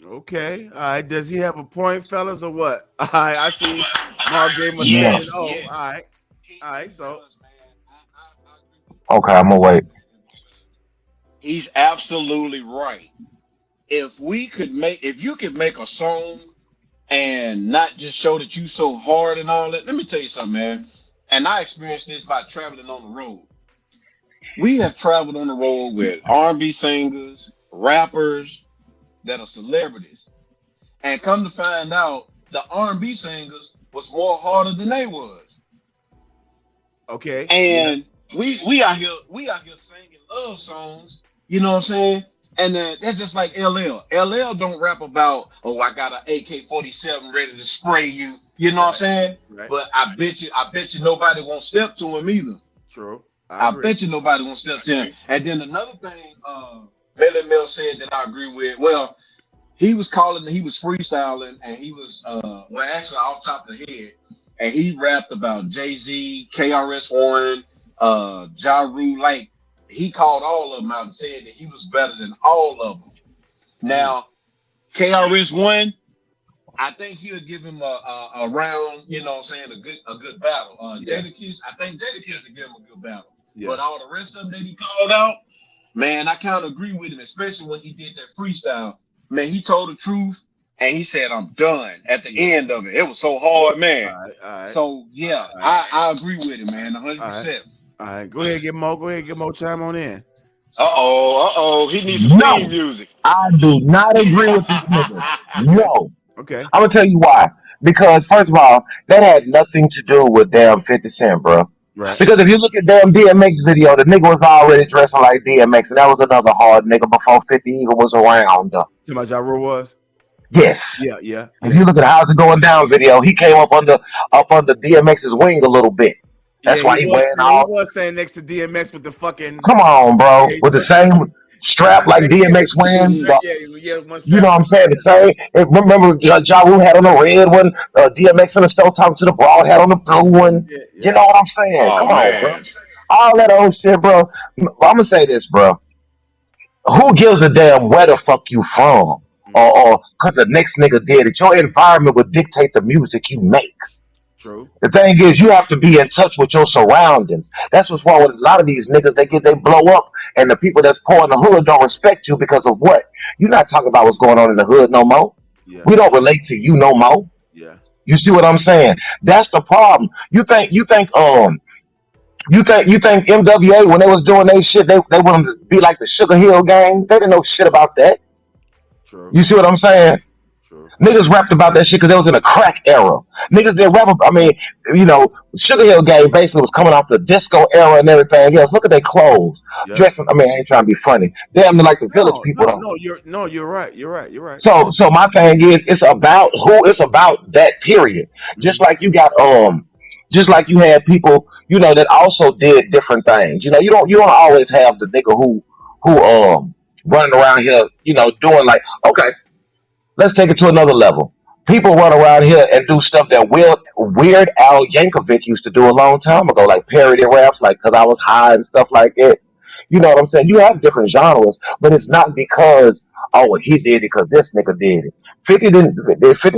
Okay. All right. Does he have a point, fellas, or what? All right. I see Mark gave him a Yes. all right. All right. So. Okay, I'm gonna wait. He's absolutely right. If you could make a song and not just show that you so hard and all that, let me tell you something, man. And I experienced this by traveling on the road. We have traveled on the road with R&B singers, rappers that are celebrities, and come to find out the R&B singers was more harder than they was. Okay. And we out here singing love songs. You know what I'm saying? And that's just like LL. LL don't rap about, oh, I got an AK-47 ready to spray you. You know what I'm saying? Right. But I bet you nobody won't step to him either. True. I bet you nobody won't step to him. And then another thing, Melly Mel said that I agree with. Well, he was freestyling, and he was actually off top of the head, and he rapped about Jay-Z, KRS-One, Ja Rule, like. He called all of them out and said that he was better than all of them. Now, KRS-One, I think he'll give him a round, you know what I'm saying, a good battle. Jadakiss, I think Jadakiss will give him a good battle. Yeah. But all the rest of them that he called out, man, I kind of agree with him, especially when he did that freestyle. Man, he told the truth, and he said, I'm done at the end of it. It was so hard, man. All right. So, yeah, I agree with him, man, 100%. All right, go ahead, get Mo chime on in. He needs some theme music. I do not agree with this nigga. No. Okay. I'm gonna tell you why. Because first of all, that had nothing to do with damn 50 Cent, bro. Right. Because if you look at damn DMX video, the nigga was already dressing like DMX, and that was another hard nigga before 50 even was around. Too much Ja Rule was? Yes. Yeah. If you look at How's It Going Down video, he came up under DMX's wing a little bit. That's why he was standing next to DMX with the fucking. Come on, bro, with the same strap like DMX wearing. You know what I'm saying? The same. Remember, Ja Rule had on the red one. DMX in the store talking to the broad had on the blue one. Yeah. You know what I'm saying? Come on, bro. All that old shit, bro. I'm gonna say this, bro. Who gives a damn where the fuck you from, or cause the next nigga did it? Your environment would dictate the music you make. True. The thing is, you have to be in touch with your surroundings. That's what's wrong with a lot of these niggas. They blow up, and the people that's poor in the hood don't respect you because of what? You're not talking about what's going on in the hood no more. Yeah. We don't relate to you no more. Yeah. You see what I'm saying? That's the problem. You think MWA when they was doing their shit, they wanted to be like the Sugar Hill Gang. They didn't know shit about that. True. You see what I'm saying? Niggas rapped about that shit because they was in a crack era. Niggas did rap. I mean, you know, Sugar Hill Gang basically was coming off the disco era and everything else. Look at their clothes, dressing. I mean, I ain't trying to be funny. Damn, they're like the village people. You're right. You're right. So my thing is, it's about that period. Just like you got just like you had people, you know, that also did different things. You know, you don't always have the nigga who running around here, you know, doing like, okay. Let's take it to another level. People run around here and do stuff that Weird Al Yankovic used to do a long time ago, like parody raps, like "Cause I Was High" and stuff like that. You know what I'm saying? You have different genres, but it's not because he did it because this nigga did it. 50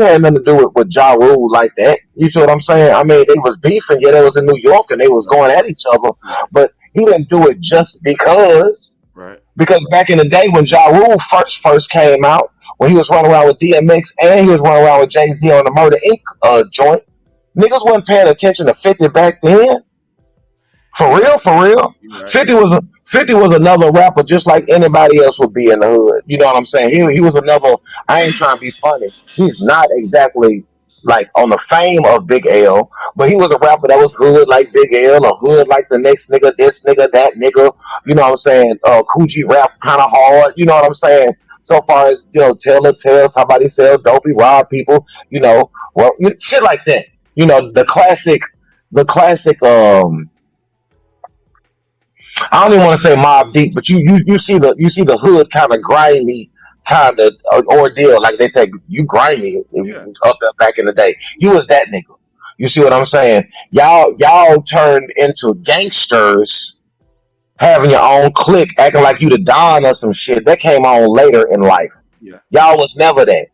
had nothing to do with Ja Rule like that. You see what I'm saying? I mean, they was beefing, yeah, they was in New York and they was going at each other, but He didn't do it just because. Right. Because back in the day when Ja Rule first came out, when he was running around with DMX and he was running around with Jay-Z on the Murder Inc. Joint, niggas wasn't paying attention to 50 back then. For real. Right. 50 was another rapper just like anybody else would be in the hood. You know what I'm saying? He was another. I ain't trying to be funny. He's not exactly like on the fame of Big L, but he was a rapper that was hood like Big L, or hood like the next nigga, this nigga, that nigga. You know what I'm saying? Coogee rap kind of hard. You know what I'm saying? So far as tell talk about he sell dope, he rob people. Shit like that. The classic. I don't even want to say Mob Deep, but you see the hood kind of grimy kind of ordeal. Like they say, you grimy up there back in the day. You was that nigga. You see what I'm saying? Y'all turned into gangsters, having your own clique, acting like you the Don or some shit. That came on later in life. Yeah. Y'all was never that.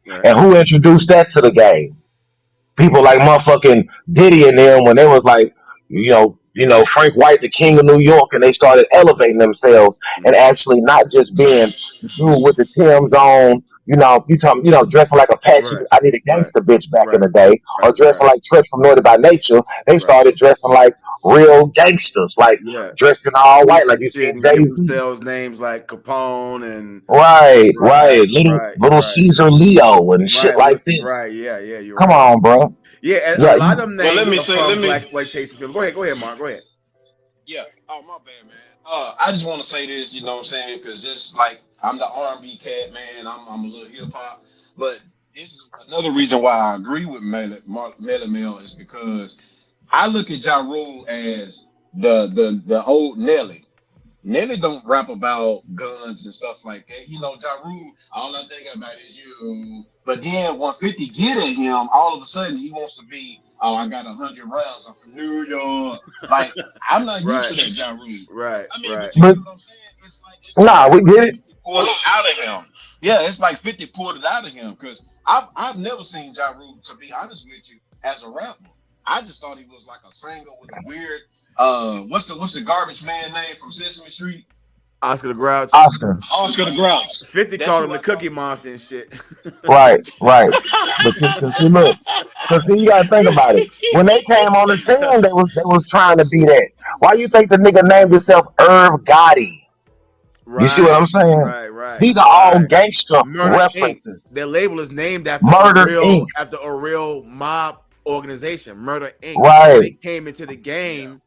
Right. And who introduced that to the game? People like motherfucking Diddy and them, when they was like, Frank White, the king of New York, and they started elevating themselves and actually not just being the dude with the Tim's on, dressing like Apache. Right. I need a gangster bitch back Right. in the day, or dressing like Treach from Naughty by Nature. They started dressing like real gangsters, like dressed in all white, like you see Jay-Z. Themselves names like Capone and Right. Little Caesar Leo and shit like this. Right, yeah, you're Come right. on, bro. Yeah, and a lot of them names are from blaxploitation films. Go ahead, Mark. Go ahead. Yeah. Oh, my bad, man. I just want to say this, you know what I'm saying? Because just like I'm the R&B cat, man. I'm a little hip hop, but this is another reason why I agree with Melly Mel is because I look at Ja Rule as the old Nelly. Nelly don't rap about guns and stuff like that. Ja Rule, all I think about is you. But then when 50 get at him, all of a sudden he wants to be, I got 100 rounds. I'm from New York. Like, I'm not used to that Ja Rule. Right. I mean, but you know what I'm saying? It's like, we get it. Pulled it out of him. Yeah, it's like 50 pulled it out of him because I've never seen Ja Rule, to be honest with you, as a rapper. I just thought he was like a singer with a weird what's the garbage man name from Sesame Street? Oscar the Grouch. Oscar the Grouch. 50 called him the Cookie Monster and shit. Right. But see, you gotta think about it. When they came on the scene, they was trying to be that. Why you think the nigga named himself Irv Gotti? You see what I'm saying? Right. These are all gangster Murder references. Inc. Their label is named after Murder Inc. after a real mob organization, Murder Inc. Right. They came into the game.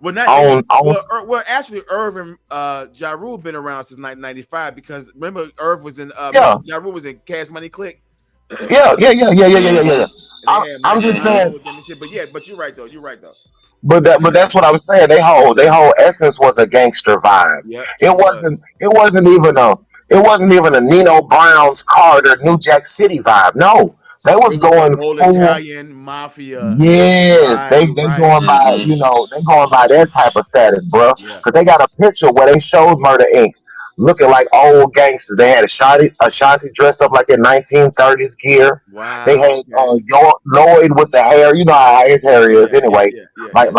Well, actually, Irv and Ja Rule been around since 1995 because remember Irv was in Ja Rule was in Cash Money Click. Yeah. I'm just saying. But you're right though. But that's what I'm saying. They whole essence was a gangster vibe. Yep, it wasn't even a Nino Brown's Carter New Jack City vibe. No. They was going full full Italian mafia. Yes, they going by they going by that type of status, bro. Because they got a picture where they showed Murder Inc. looking like old gangsters. They had Ashanti dressed up like in 1930s gear. Wow. They had Lloyd with the hair. You know how his hair is anyway. Like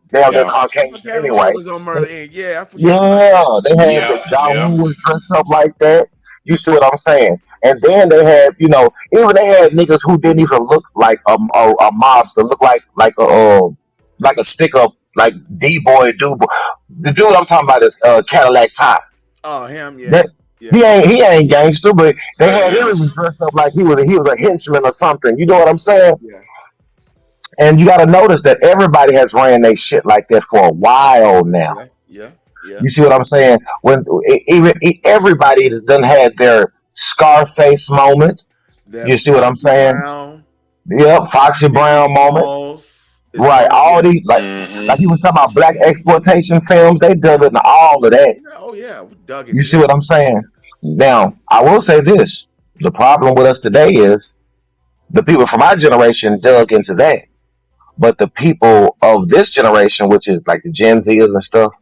damn near Caucasian anyway. Was on Murder Inc. I forget. Yeah, they had Ja Rule was dressed up like that. You see what I'm saying? And then they had, even they had niggas who didn't even look like a mobster, look like a stick up, like D-boy dude. The dude I'm talking about is Cadillac Top. Oh, him, yeah. He ain't gangster, but they had him even dressed up like he was a henchman or something. You know what I'm saying? Yeah. And you got to notice that everybody has ran their shit like that for a while now. Yeah. You see what I'm saying? When even everybody done had their Scarface moment. You see what I'm saying? Yep, Foxy Brown moment. Right, all these like he was talking about black exploitation films. They dug into all of that. Oh yeah, we dug it. You see what I'm saying? Now, I will say this: the problem with us today is the people from our generation dug into that, but the people of this generation, which is like the Gen Zers and stuff,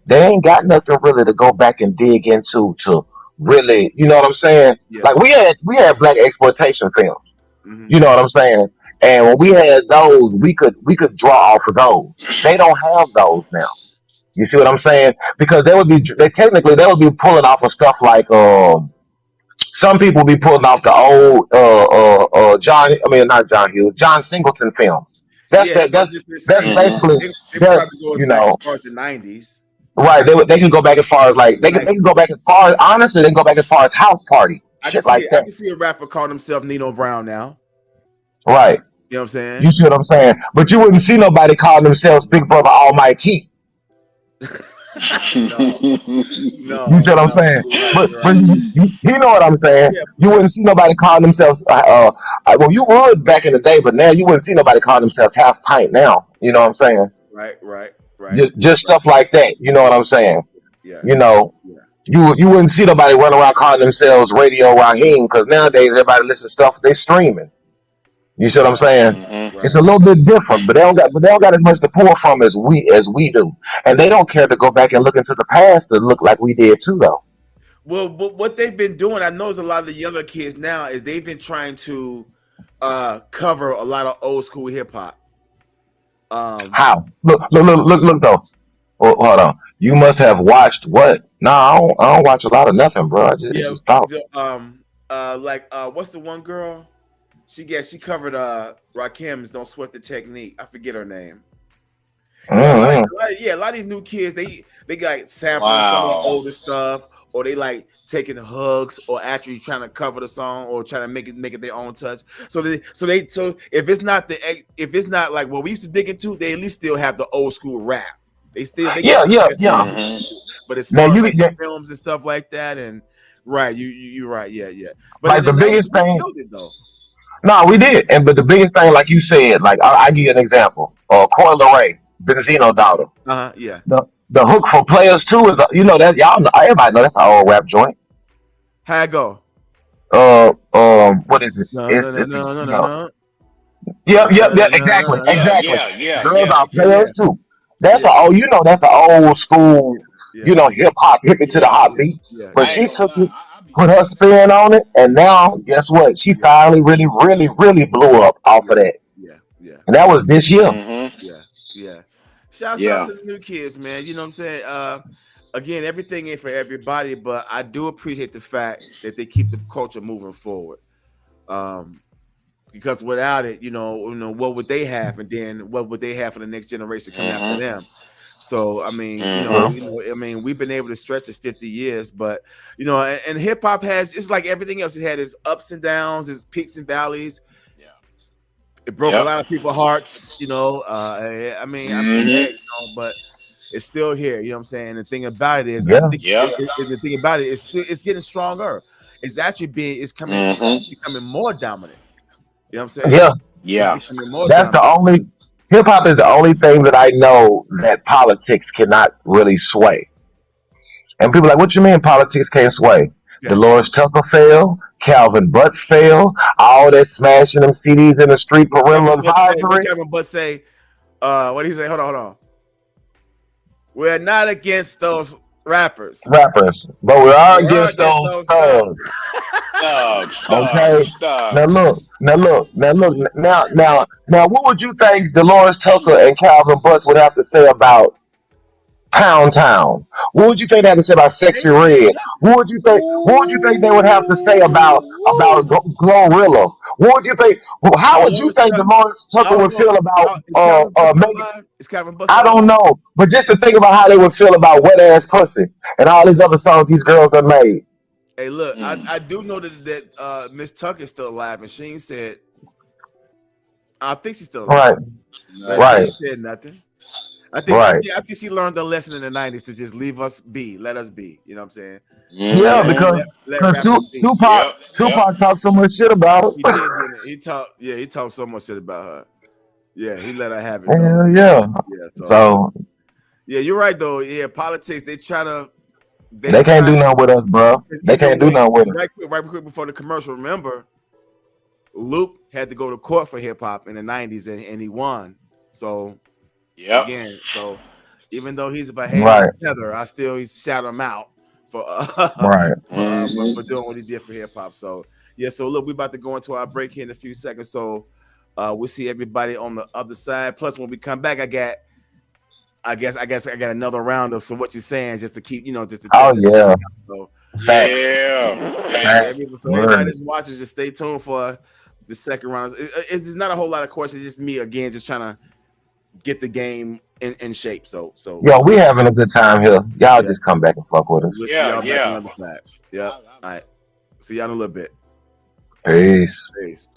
they ain't got nothing really to go back and dig into to really, you know what I'm saying? Yeah. Like we had black exploitation films. Mm-hmm. You know what I'm saying? And when we had those, we could draw off of those. They don't have those now. You see what I'm saying? Because they would be pulling off of stuff like some people be pulling off the old not John Hughes, John Singleton films. That's Yeah, that that's what I was that's just gonna that's say. Mm-hmm. basically They that, probably go you back as know. far as the '90s. Right, they can go back as far as like they Like can go back as far as honestly they can go back as far as House Party shit like I that. can see a rapper calling himself Nino Brown now. Right, You know what I'm you saying? see what I'm saying? But you wouldn't see nobody calling themselves Big Brother Almighty. No, You no, see what I'm no. saying? You're right. But You're right. you know what I'm saying? Yeah, You wouldn't see nobody calling themselves. Well, you would back in the day, but now you wouldn't see nobody calling themselves Half Pint now. You know what I'm saying? right, right, right, Just right. stuff like that. You know what I'm saying? Yeah, You know, yeah, you wouldn't see nobody running around calling themselves Radio Raheem because nowadays everybody listens to stuff they streaming. You see what I'm right, saying? Mm-hmm. It's right. a little bit different, but they don't got as much to pull from as we do, and they don't care to go back and look into the past to look like we did too, though. Well, but what they've been doing, I notice a lot of the younger kids now is they've been trying to cover a lot of old school hip hop. How? Look though. Hold on. You must have watched what? No, I don't watch a lot of nothing, bro. It's Yeah, just thoughts. what's the one girl? She covered Rakim's "Don't Sweat the Technique." I forget her name. Yeah, Mm-hmm. a lot of these new kids they got sampling some of the Wow. older stuff, or they like taking hugs, or actually trying to cover the song, or trying to make it their own touch. So if it's not like what we used to dig into, they at least still have the old school rap. They got Yeah, the yeah, best yeah. stuff. Mm-hmm. But as Now far as you like yeah, films and stuff like that, and right, you're right, yeah, yeah. But in like the the '90s, biggest we thing. killed it though. No, we did, and but the biggest thing, like you said, like I give you an example. Coil Ray, Benzino daughter. Yeah. The hook for Players Two is that y'all know, everybody know that's an old rap joint. How it go? What is it? No, no, no, It's no, no, you no, know. no. Yep, exactly, Yeah, exactly. yeah, yeah, Girls yeah. are Okay, yeah, players too. yeah, That's an old yeah, school, yeah, hip hop, hip it to the Yeah. hot yeah, beat. yeah, But I yeah. ain't she gonna took lie. it, I be put her spin on it, and now guess what? She Yeah, finally really, really, really blew up off of yeah, that. yeah, yeah, And that was this year. Mm-hmm. yeah, yeah. Shouts out Yeah. to the new kids, man. You know what I'm saying? Again, everything ain't for everybody, but I do appreciate the fact that they keep the culture moving forward. Um, because without it, what would they have, and then what would they have for the next generation coming after Mm-hmm. them? So, I mean, Mm-hmm. we've been able to stretch it 50 years, but and hip hop has, it's like everything else. It had its ups and downs, its peaks and valleys. Yeah. It broke a Yep. lot of people's hearts, Mm-hmm. but it's still here. You know what I'm saying? The thing about it is, I Yeah, think Yep. the thing about it is it's getting stronger. It's actually Mm-hmm. becoming more dominant. You know what I'm saying? yeah. It's Yeah. becoming more That's the dominant. only hip hop is the only thing that I know that politics cannot really sway. And people are like, what you mean politics can't sway? Okay. Dolores Tucker fell, Calvin Butts fell, all that smashing them CDs in the street parental What advisory. Kevin Butt say? What did he say? Hold on. We're not against those rappers. Rappers, but we are We are against against those those thugs. thugs. Stop. Okay. Stop. Now, what would you think Dolores Tucker and Calvin Butts would have to say about Pound Town? What would you think they had to say about They Sexy ain't saying Red? nothing. What would you think they would have to say about Glorilla? What would you think? How would you Dolores think Tucker. Dolores I Tucker don't would know. feel about Is Calvin Butt still Megan? alive? Is Calvin Butt I still don't alive? know, but just to think about how they would feel about Wet Ass Pussy and all these other songs these girls done made. Hey, look, Mm. I do know that Miss Tucker is still alive, and she ain't said. I think she's still alive, Right, but she Nah. right, ain't said nothing. right. I think she learned the lesson in the '90s to just leave us be, let us be. You know what I'm saying? Yeah, Mm-hmm. Let rappers be. Yep. Yep. Tupac talked so much shit about He her. did, didn't he? He talked so much shit about her. Yeah, he let her have it though. Hell yeah. Yeah, so So yeah, you're right though. Yeah, politics they they can't try do nothing with us, bro. They even can't do when nothing with us. right quick before the commercial. Remember, Luke had to go to court for hip hop in the '90s, and he won. So Yep. again, even though he's a behaving Right, tether, I still shout him out for right. Mm-hmm. for doing what he did for hip hop. So yeah, so look, we're about to go into our break here in a few seconds. So we'll see everybody on the other side. Plus, when we come back, I got I guess I got another round of so what you're saying just to keep just to Oh test it. yeah. So, Yeah. so anybody that's watching, just stay tuned for the second round. It's not a whole lot of questions. It's just me again, just trying to get the game in shape. So Yo, we having a good time here. Y'all just come back and fuck with us. We'll see y'all back on the other side. Yeah. All right. See y'all in a little bit. Peace. Peace.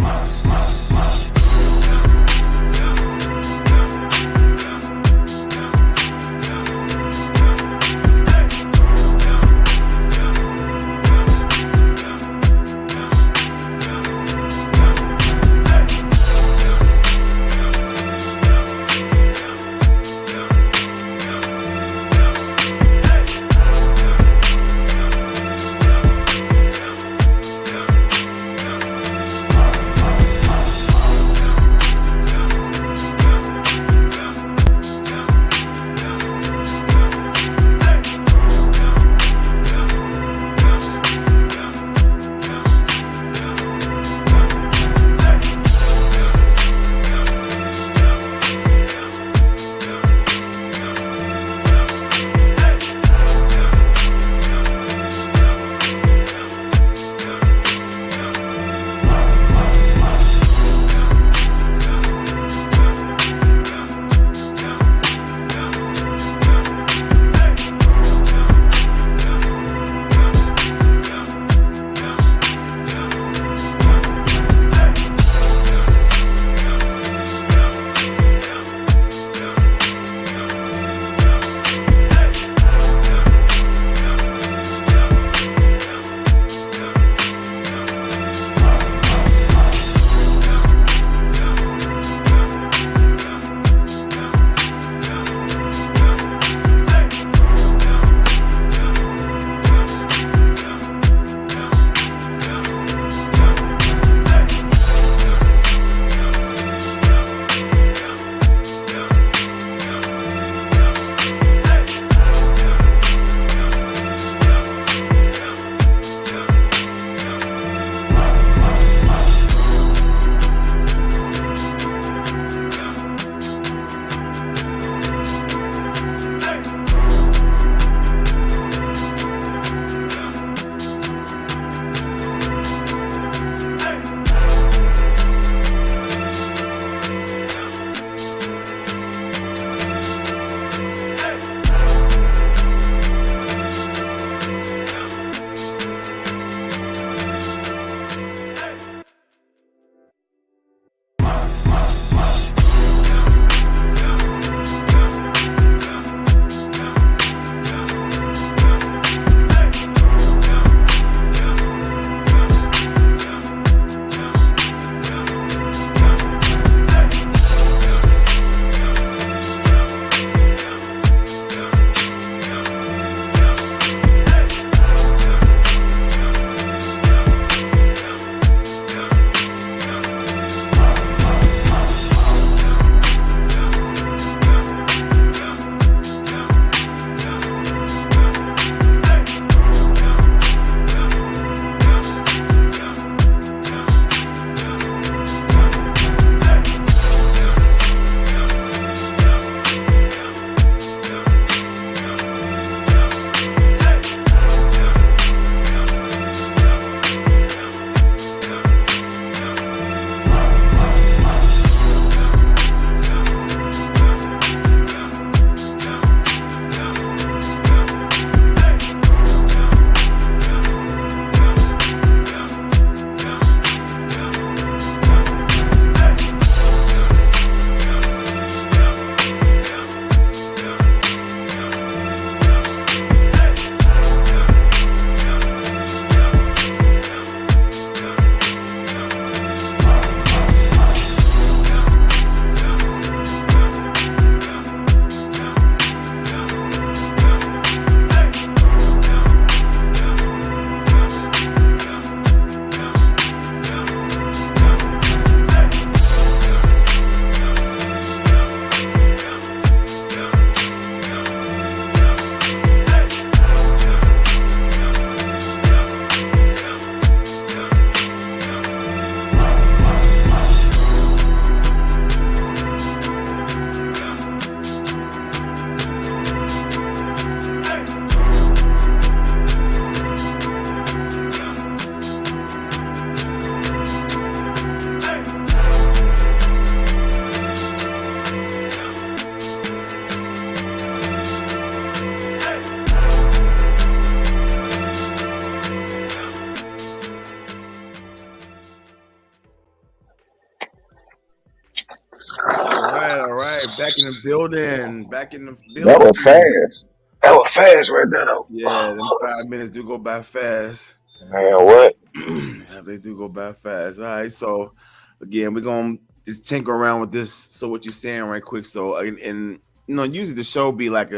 in the building. Back in the That was building. fast. That was fast right there, though. Yeah, them 5 minutes do go by fast. Man, what? Yeah, they do go by fast. All right, so again, we're gonna just tinker around with this. So what you're saying right quick. So and usually the show be like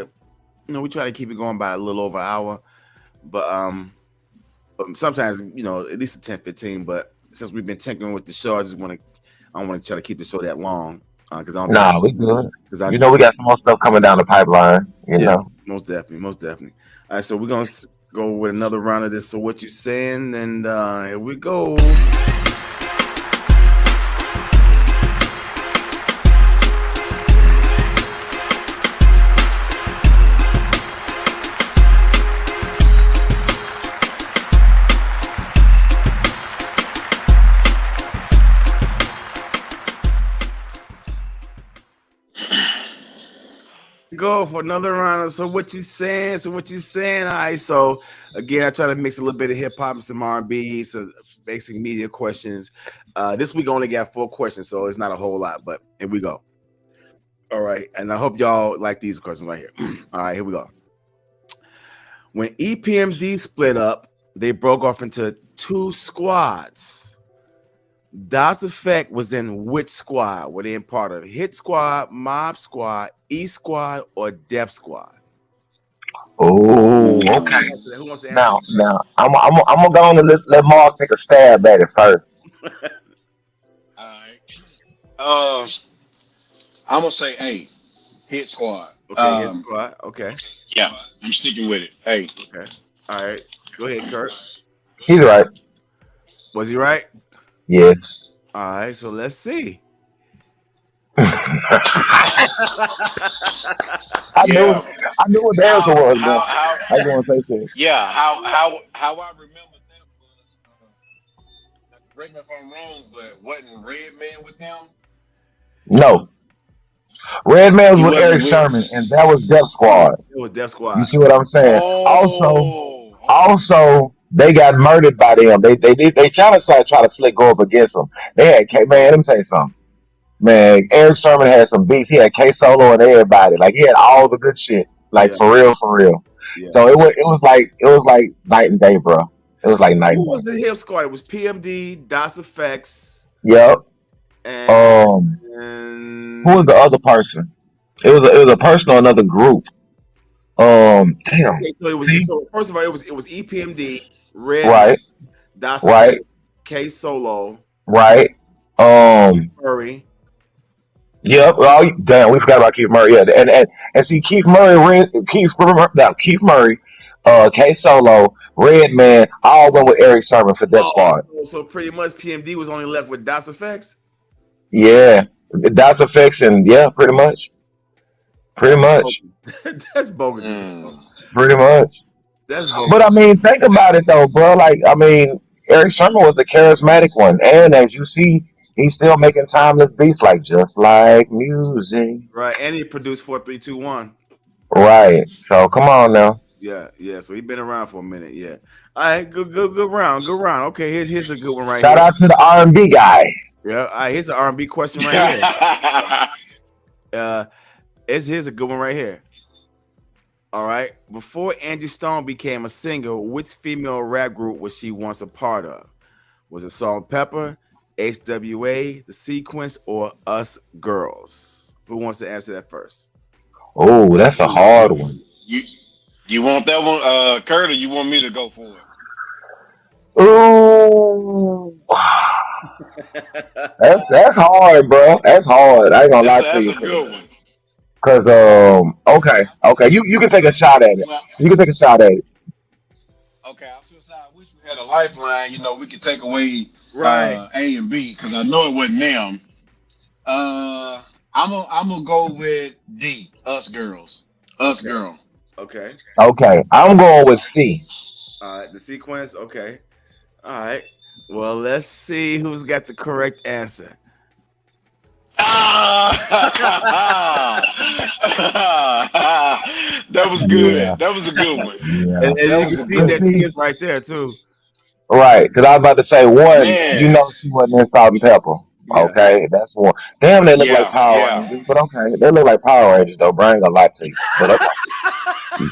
we try to keep it going by a little over an hour, but sometimes at least a 10-15. But since we've been tinkering with the show, I don't want to try to keep the show that long because I don't. Nah, we good. Because we got some more stuff coming down the pipeline. You know, most definitely. All right, so we're gonna go with another round of this. So what you saying? And here we go. Go for another round. So what you saying? All right. So again, I try to mix a little bit of hip hop and some R&B, so basic media questions. This week I only got 4 questions, so it's not a whole lot, but here we go. All right, and I hope y'all like these questions right here. All right, here we go. When EPMD split up, they broke off into 2 squads. Das Effect was in which squad? Were they in part of Hit Squad, Mob Squad, E Squad, or Def Squad? Oh, okay. Who wants to answer Now, I'm gonna go on and let Mark take a stab at it first. All right. I'm gonna say A, Hit Squad. Okay, Hit Squad. Okay. Yeah, I'm sticking with it. A. Okay. All right. Go ahead, Kurt. He's right. Was he right? Yes. All right, so let's see. I knew what the answer was, man. I was gonna say shit. Yeah, how I remember them was, correct me if I'm wrong, but wasn't Redman with them? No. Redman was with Eric Sherman, and that was Def Squad. It was Def Squad. You see what I'm saying? Also, they got murdered by them. They try to slick go up against them. They had man. Let me tell you something. Man, Eric Sherman had some beats. He had K Solo and everybody. Like he had all the good shit. Like for real. Yeah. So it was like night and day, bro. It was like night and day. Who was the Hip Squad? It was PMD, Das Effects. Yep. And who was the other person? It was a person or another group. Damn. Okay, so first of all, it was EPMD, Red, right, Das right, K Solo, right, Murray. Yep. Oh, damn, we forgot about Keith Murray. Yeah, and see Keith Murray, K Solo, Redman, all went with Eric Sherman for Def Squad. So pretty much PMD was only left with Das Effects. Yeah, Das Effects, and yeah, pretty much. That's bogus. Pretty much. That's bogus. But I mean, think about it though, bro. Like, I mean, Eric Sherman was the charismatic one, and as you see, he's still making timeless beats like Just Like Music. Right, and he produced 4321. Right. So come on now. Yeah. So he's been around for a minute. Yeah. All right. Good round. Okay. Here's a good one right Shout here. Shout out to the R&B guy. Yeah. All right. Here's an R&B question right here. Here's a good one right here. All right. Before Angie Stone became a singer, which female rap group was she once a part of? Was it Salt-N-Pepa, HWA, The Sequence, or Us Girls? Who wants to answer that first? Oh, that's a hard one. You want that one, Kurt, or you want me to go for it? Ooh. That's hard, bro. That's hard. I ain't gonna lie to you. That's a good one. Cause okay, you can take a shot at it. You can take a shot at it. Okay, I wish we had a lifeline. We could take away A and B because I know it wasn't them. I'm gonna go with D. Us Girls. Us Girl. Okay. I'm going with C. The Sequence. Okay. All right. Well, let's see who's got the correct answer. That was good. Yeah. That was a good one. Yeah. And you can see that she is right there too. Right, because I was about to say one. Man. You know she wasn't in Salt-N-Pepa. Yeah. Okay, that's one. Damn, they look like Yeah, Power yeah. Rangers, but okay, they look like Power Rangers though. Bro, I ain't gonna lie to you, but okay.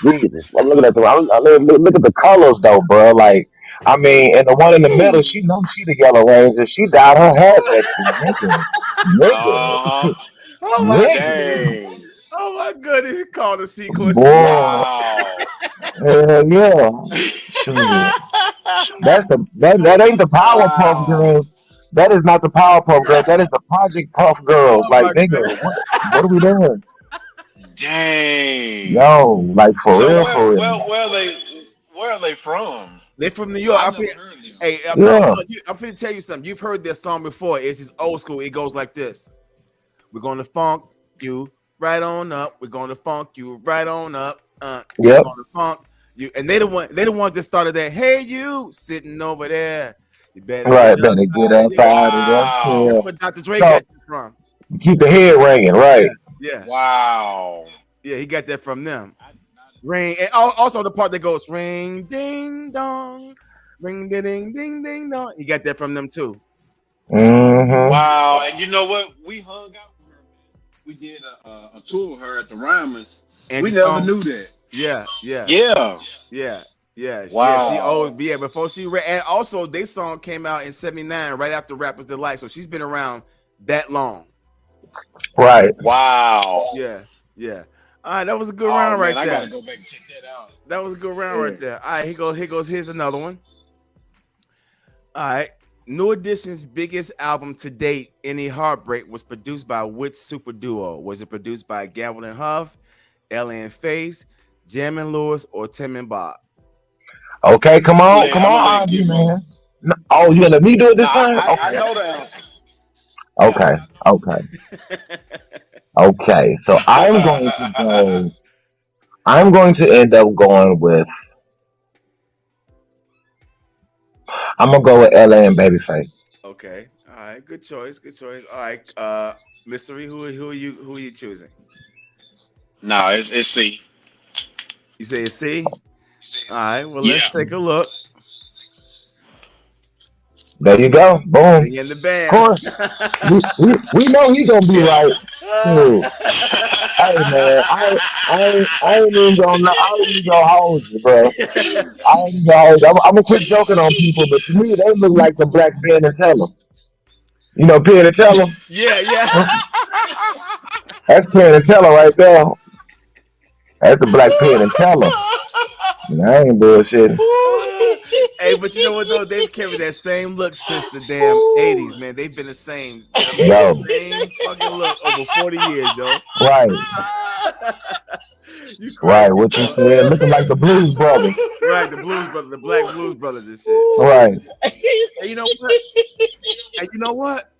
Jesus, I'm looking at look at the colors though, bro. Like, I mean, and the one in the middle, she knows she the Yellow Ranger. She dyed her hair that nigga, nigga, Uh huh. Oh my nigga, goodness. Dang. Oh my goodness. He called a sequence the boy, Yellow. Wow. hell yeah, shoot. That ain't the Powerpuff Wow. Girls. That is not the Powerpuff Girls. That is the Project Puff Girls. Oh Like, my nigga, goodness. what are we doing? Dang. Yo, like for So real, where for real. where where are they from? They from New York. I've never heard of them. Hey, Yeah, I'm finna tell you something. You've heard their song before. It's just old school. It goes like this. We're gonna funk you right on up. We're gonna funk you right on up. We're yep, gonna funk you. And they the one that started that. Hey, you sitting over there. You better get right. up Better get out of up there. out of there. Wow. That's Yeah. where Dr. Dre So got that from. keep the head ringing, Yeah, right? yeah, Wow. yeah. He got that from them. Ring, and also the part that goes ring, ding dong, ring, ding, ding, ding, ding dong. He got that from them too. Mm-hmm. Wow. And you know what? We hung out with her, man. We did a tour with her at the Ryman. We Angie never Stone. knew that. Yeah, yeah, Yeah. yeah, yeah. She Wow. always yeah. Before she and also they song came out in '79, right after Rappers Delight. So she's been around that long. Right. Wow. Yeah, yeah. All right, that was a good Oh round man, right I gotta there. go back and check that out. That was a good round Yeah. right there. All right, here goes. Here's another one. All right. New Edition's biggest album to date, Any Heartbreak, was produced by which super duo? Was it produced by Gamble and Huff, Ellie and Faze, Jam and Lewis, or Tim and Bob? Okay, come on, I'm gonna let R&B Gibbo. man. No, oh, you gonna let me do it Nah, this time? I Okay, know the answer. okay, okay, okay. So I'm going to go. I'm going to end up going with. I'm gonna go with LA and Babyface. Okay. All right. Good choice. Good choice. All right. Mystery, who are you choosing? Nah, it's C. You say it's C? All right. Well, Yeah. let's take a look. There you go. Boom. Bring in the Of band. course, we know he's gonna be right. Shoot. Hey man, I ain't even gonna hold you, bro. I ain't even gonna hold you. I'm gonna quit joking on people, but to me they look like the black Penn and Teller. You know Penn and Teller? Yeah, yeah. That's Penn and Teller right there. That's the black Penn and Teller. I ain't bullshitting. Hey, but you know what though? They've carried that same look since the damn '80s, man. They've been the same. Yo, Same fucking look over 40 years, yo. right, You right. crazy, What you bro. said? Looking like the Blues Brothers. Right, the Blues Brothers, the Black Blues Brothers and shit. Right. And you know what? And you know what?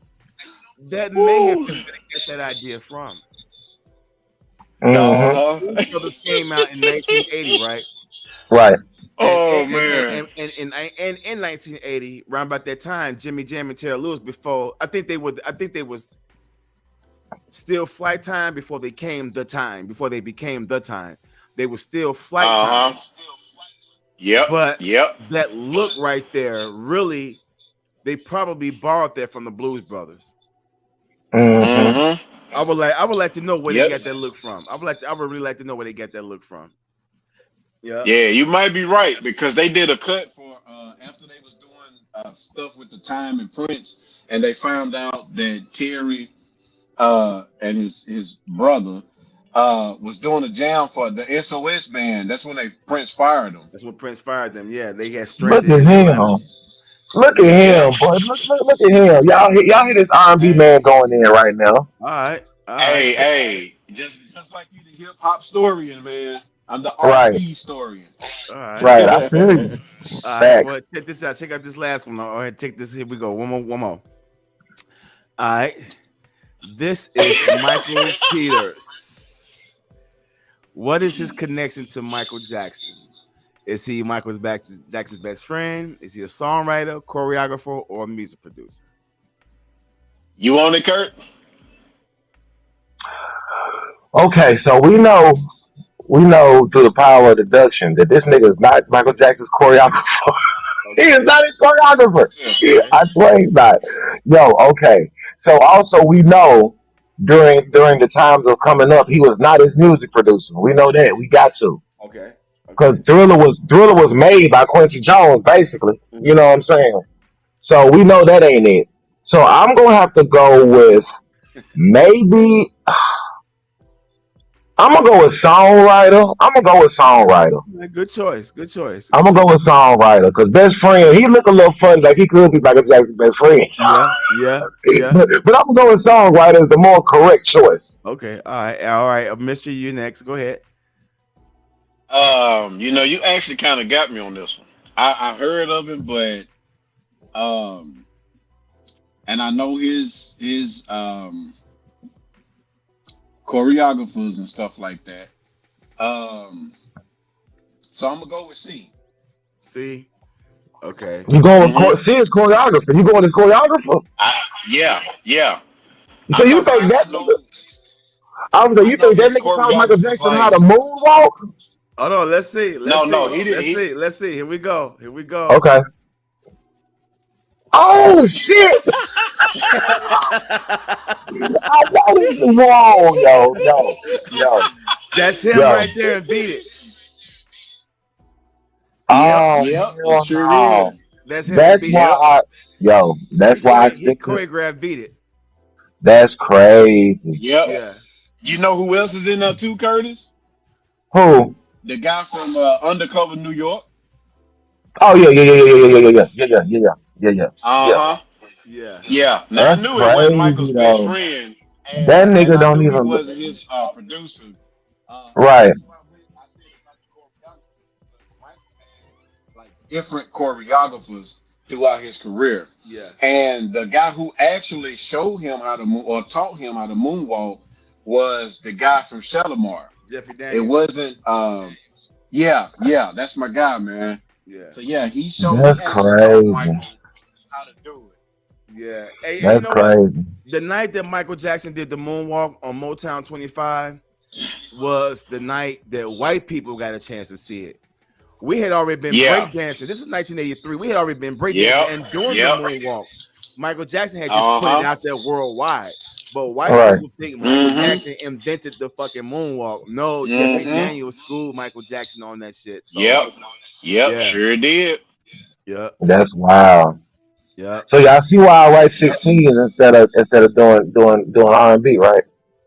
That may have been where they get that idea from. Mm-hmm. Blues Brothers came out in 1980, right? Right. Oh man. And in 1980, around about that time, Jimmy Jam and Terry Lewis, before I think they was still Flight Time before they became the time. They were still Flight Time. Yep. But Yep. that look right there, really, they probably borrowed that from the Blues Brothers. Mm-hmm. Mm-hmm. I would like to know where Yep. they got that look from. I would really like to know where they got that look from. Yeah. Yeah, you might be right because they did a cut for after they was doing stuff with the Time and Prince, and they found out that Terry and his brother was doing a jam for the SOS band. That's when Prince fired them. That's when Prince fired them. Yeah, they had Look stranded at in Atlanta. him. Look at Yeah. him, boy. Look at him. Y'all hear this R&B man going in right now. All right. Hey, just like you, the hip hop historian, man. I'm the Right. R&B historian. All right. Right. I feel you. All right. Well, Facts. check this out. Check out this last one. All right, check this. Here we go. One more. All right. This is Michael Peters. What is his connection to Michael Jackson? Is he Jackson's best friend? Is he a songwriter, choreographer, or a music producer? You on it, Kurt? Okay, so we know through the power of deduction that this nigga is not Michael Jackson's choreographer. He is not his choreographer. Okay. I swear he's not. Yo, okay. So also we know during the times of coming up, he was not his music producer. We know that. We got to. Okay. Because Okay. Thriller was made by Quincy Jones, basically. You Mhm. know what I'm saying? So we know that ain't it. So I'm gonna have to go with maybe I'm gonna go with songwriter. I'm gonna go with songwriter. Yeah, good choice. Good choice. I'm Good gonna go choice. with songwriter because best friend. He look a little funny, like he could be Michael Jackson's best friend. Yeah. Yeah. Yeah. but I'm gonna go with songwriter is the more correct choice. Okay. All right. All right. Mister, you next. Go ahead. You actually kind of got me on this one. I heard of it, but um, and I know his choreographers and stuff like that. Um, so I'm gonna go with C. See. Okay. You going with Mm-hmm. see his choreographer? You going with his choreographer? Yeah, yeah. So I'm you talking think about. that nigga? I was like, I you know think that his nigga taught Michael choreographers Jackson like how to moonwalk? Hold on. Let's see. Let's no, see. he did. Let's see. Let's see. Here we go. Here we go. Okay. Oh shit! I know this is wrong, That's him yo. right there and beat it. Oh Yep, it hell sure no! is. That's him and That's beat why it. That's why I He stick to. choreographed beat it. That's crazy. Yep. Yeah. You know who else is in there too, Curtis? Who? The guy from Undercover New York. Oh yeah. Uh huh. Yeah. Yeah. Now I That's knew it wasn't Michael's crazy best though. friend, That and nigga I don't knew he even wasn't his producer. right. That's why I said about the choreography, because Michael had like different choreographers throughout his career, Yeah. and the guy who actually showed him how to move or taught him how to moonwalk was the guy from Shalimar. Jeffrey It Daniels. wasn't. Yeah, that's my guy, man. Yeah. So yeah, he That's actually taught crazy. Michael how to do it. Yeah. Hey, you That's know what? crazy. The night that Michael Jackson did the moonwalk on Motown 25 was the night that white people got a chance to see it. We had already been Yeah. breakdancing. This is 1983. We had already been breakdancing Yep. and doing the Yep. moonwalk. Michael Jackson had just put it out there worldwide. But white Right. people think Michael Mm-hmm. Jackson invented the fucking moonwalk. No, Jeffrey Mm-hmm. Daniels schooled Michael Jackson on that shit. So Yep. yeah, Sure did. yeah, That's wild. yeah. So y'all see why I write 16s instead of doing R&B, right?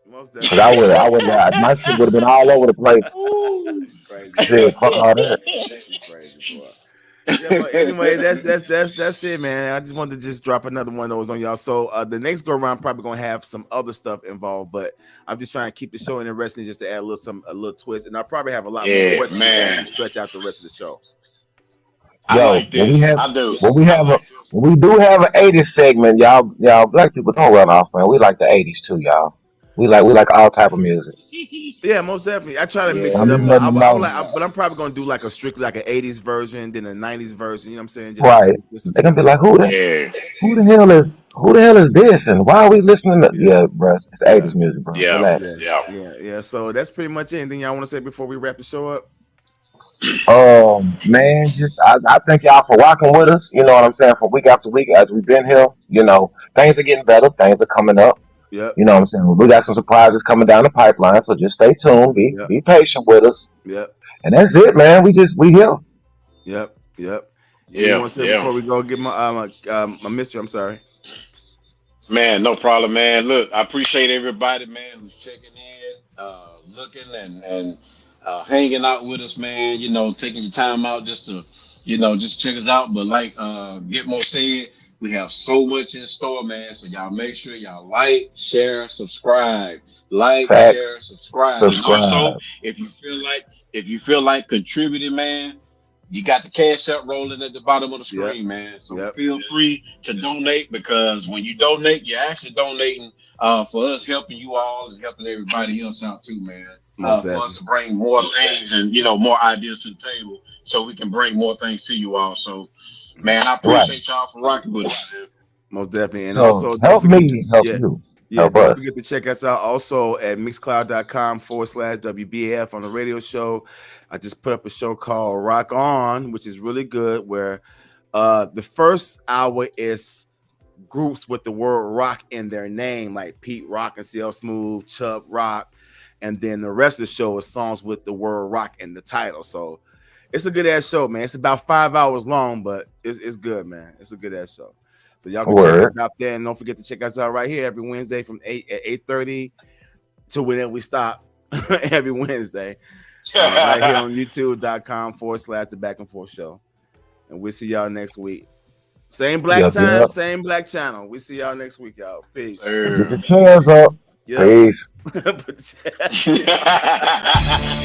Most Because definitely. my shit would have been all over the place. Crazy boy. Shit, fuck all that. You crazy boy. Yeah, but anyway, that's it, man. I just wanted to just drop another one of those on y'all. So the next go around probably gonna have some other stuff involved, but I'm just trying to keep the show interesting, just to add a little twist, and I'll probably have a lot more Yeah, questions man. as we stretch out the rest of the show. I Yo, like this. I do. when we do have an 80s segment, y'all black people don't run off, man. We like the 80s too, y'all. We like all type of music. Yeah, most definitely. I try to mix I it up, mean, but let them know. but I'm probably gonna do like a strictly like an 80s version, then a 90s version. You know what I'm saying? Right. Just to They're gonna twist be it like, up. Yeah. who the hell is this? And why are we listening to bro, it's Yeah. 80s music, bro. Yeah. Relax. Yeah. So that's pretty much it. Anything y'all want to say before we wrap the show up? Man, just I thank y'all for rocking with us. You know what I'm saying? For week after week as we've been here, things are getting better, things are coming up. Yep. You know what I'm saying? We got some surprises coming down the pipeline, so just stay tuned, be patient with us. Yep. And that's it, man. We here. Yep. Yeah. You want to say before we go get my mystery? I'm sorry. Man, no problem, man. Look, I appreciate everybody, man, who's checking in, looking and hanging out with us, man. Taking your time out just to, just check us out. But like Gitmo said, we have so much in store, man. So y'all make sure y'all like, share, subscribe. Like, Facts. share, subscribe. And also, if you feel like contributing, man, you got the cash up rolling at the bottom of the screen, man. So feel free to donate, because when you donate, you're actually donating for us helping you all and helping everybody else out too, man. For us to bring more things and more ideas to the table, so we can bring more things to you all. So, man, I appreciate y'all for rocking with us, man. Most definitely. And So also help me, help you. Yeah, help don't us. forget to check us out also at mixcloud.com/WBAF on the radio show. I just put up a show called Rock On, which is really good, where The first hour is groups with the word rock in their name, like Pete Rock and CL Smooth, Chubb Rock, and then the rest of the show is songs with the word rock in the title. So it's a good ass show, man. It's about 5 hours long, but it's good, man. It's a good ass show. So y'all can check us out there, and don't forget to check us out right here every Wednesday from 8:30 to whenever we stop every Wednesday. Right here on youtube.com/The Back and Forth Show. And we'll see y'all next week. Same black time, same black channel. We see y'all next week, y'all. Peace. Get your chairs up. Peace. Yeah.